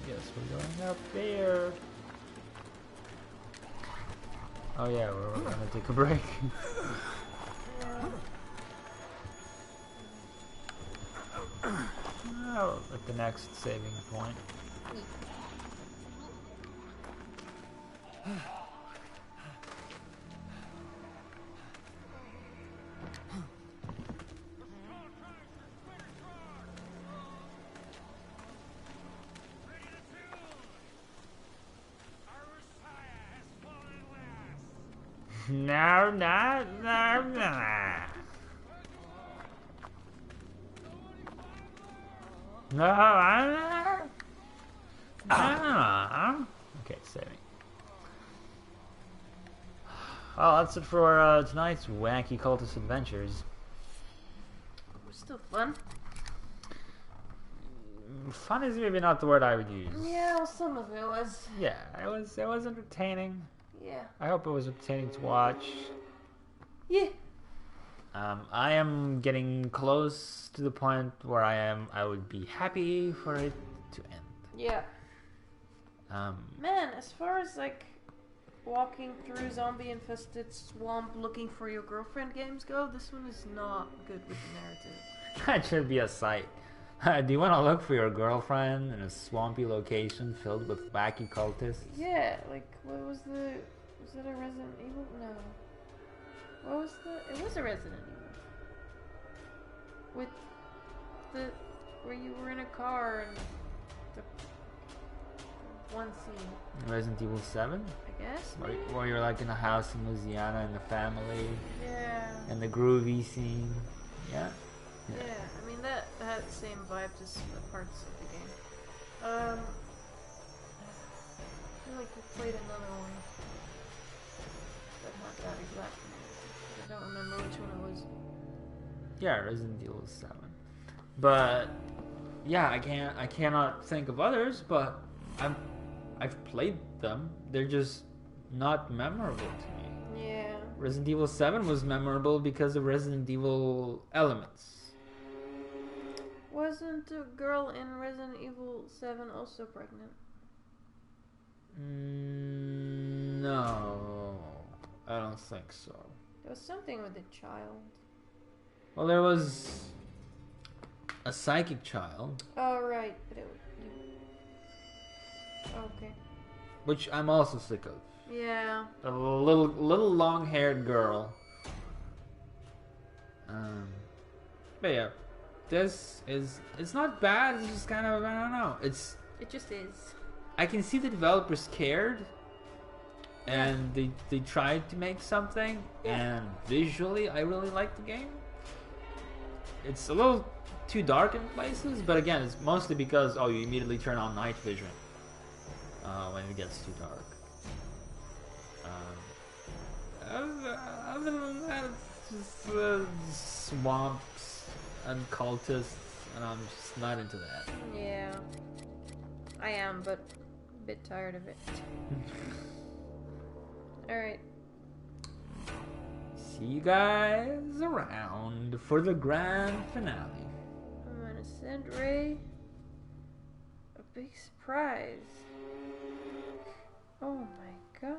Guess we're going up there. Oh yeah, we're gonna take a break. Oh, at the next saving point. No, no, no, no. No, okay, saving. Well, that's it for tonight's wacky cultist adventures. It was still fun. Fun is maybe not the word I would use. Yeah, well, some of it was. Yeah, it was entertaining. Yeah. I hope it was entertaining to watch. Yeah. I am getting close to the point where I would be happy for it to end. Yeah. Man, as far as like walking through zombie-infested swamp looking for your girlfriend games go, this one is not good with the narrative. That should be a sight. Do you want to look for your girlfriend in a swampy location filled with wacky cultists? Yeah, like what was the? Was it a Resident Evil? No. What was the? It was a Resident Evil. With the where you were in a car and the one scene. Resident Evil 7? I guess. Where you're like in a house in Louisiana and the family. Yeah. And the groovy scene. Yeah. Yeah, I mean that had the same vibe as the parts of the game. I feel like we played another one that had that exact name. I don't remember which one it was. Yeah, Resident Evil 7. But yeah, I cannot think of others, but I've played them. They're just not memorable to me. Yeah. Resident Evil 7 was memorable because of Resident Evil elements. Wasn't a girl in Resident Evil 7 also pregnant? No, I don't think so. There was something with a child. Well, there was a psychic child, Oh, right. But okay. which I'm also sick of. Yeah. A little long-haired girl. But yeah, it's not bad. It's just kind of, I don't know. It just is. I can see the developers cared, and they tried to make something. Yeah. And visually, I really like the game. it's a little too dark in places, but again, it's mostly because you immediately turn on night vision when it gets too dark. Other than that, it's just swamps and cultists, and I'm just not into that. Yeah. I am, but a bit tired of it. Alright. See you guys around for the grand finale. I'm gonna send Ray a big surprise. Oh my god.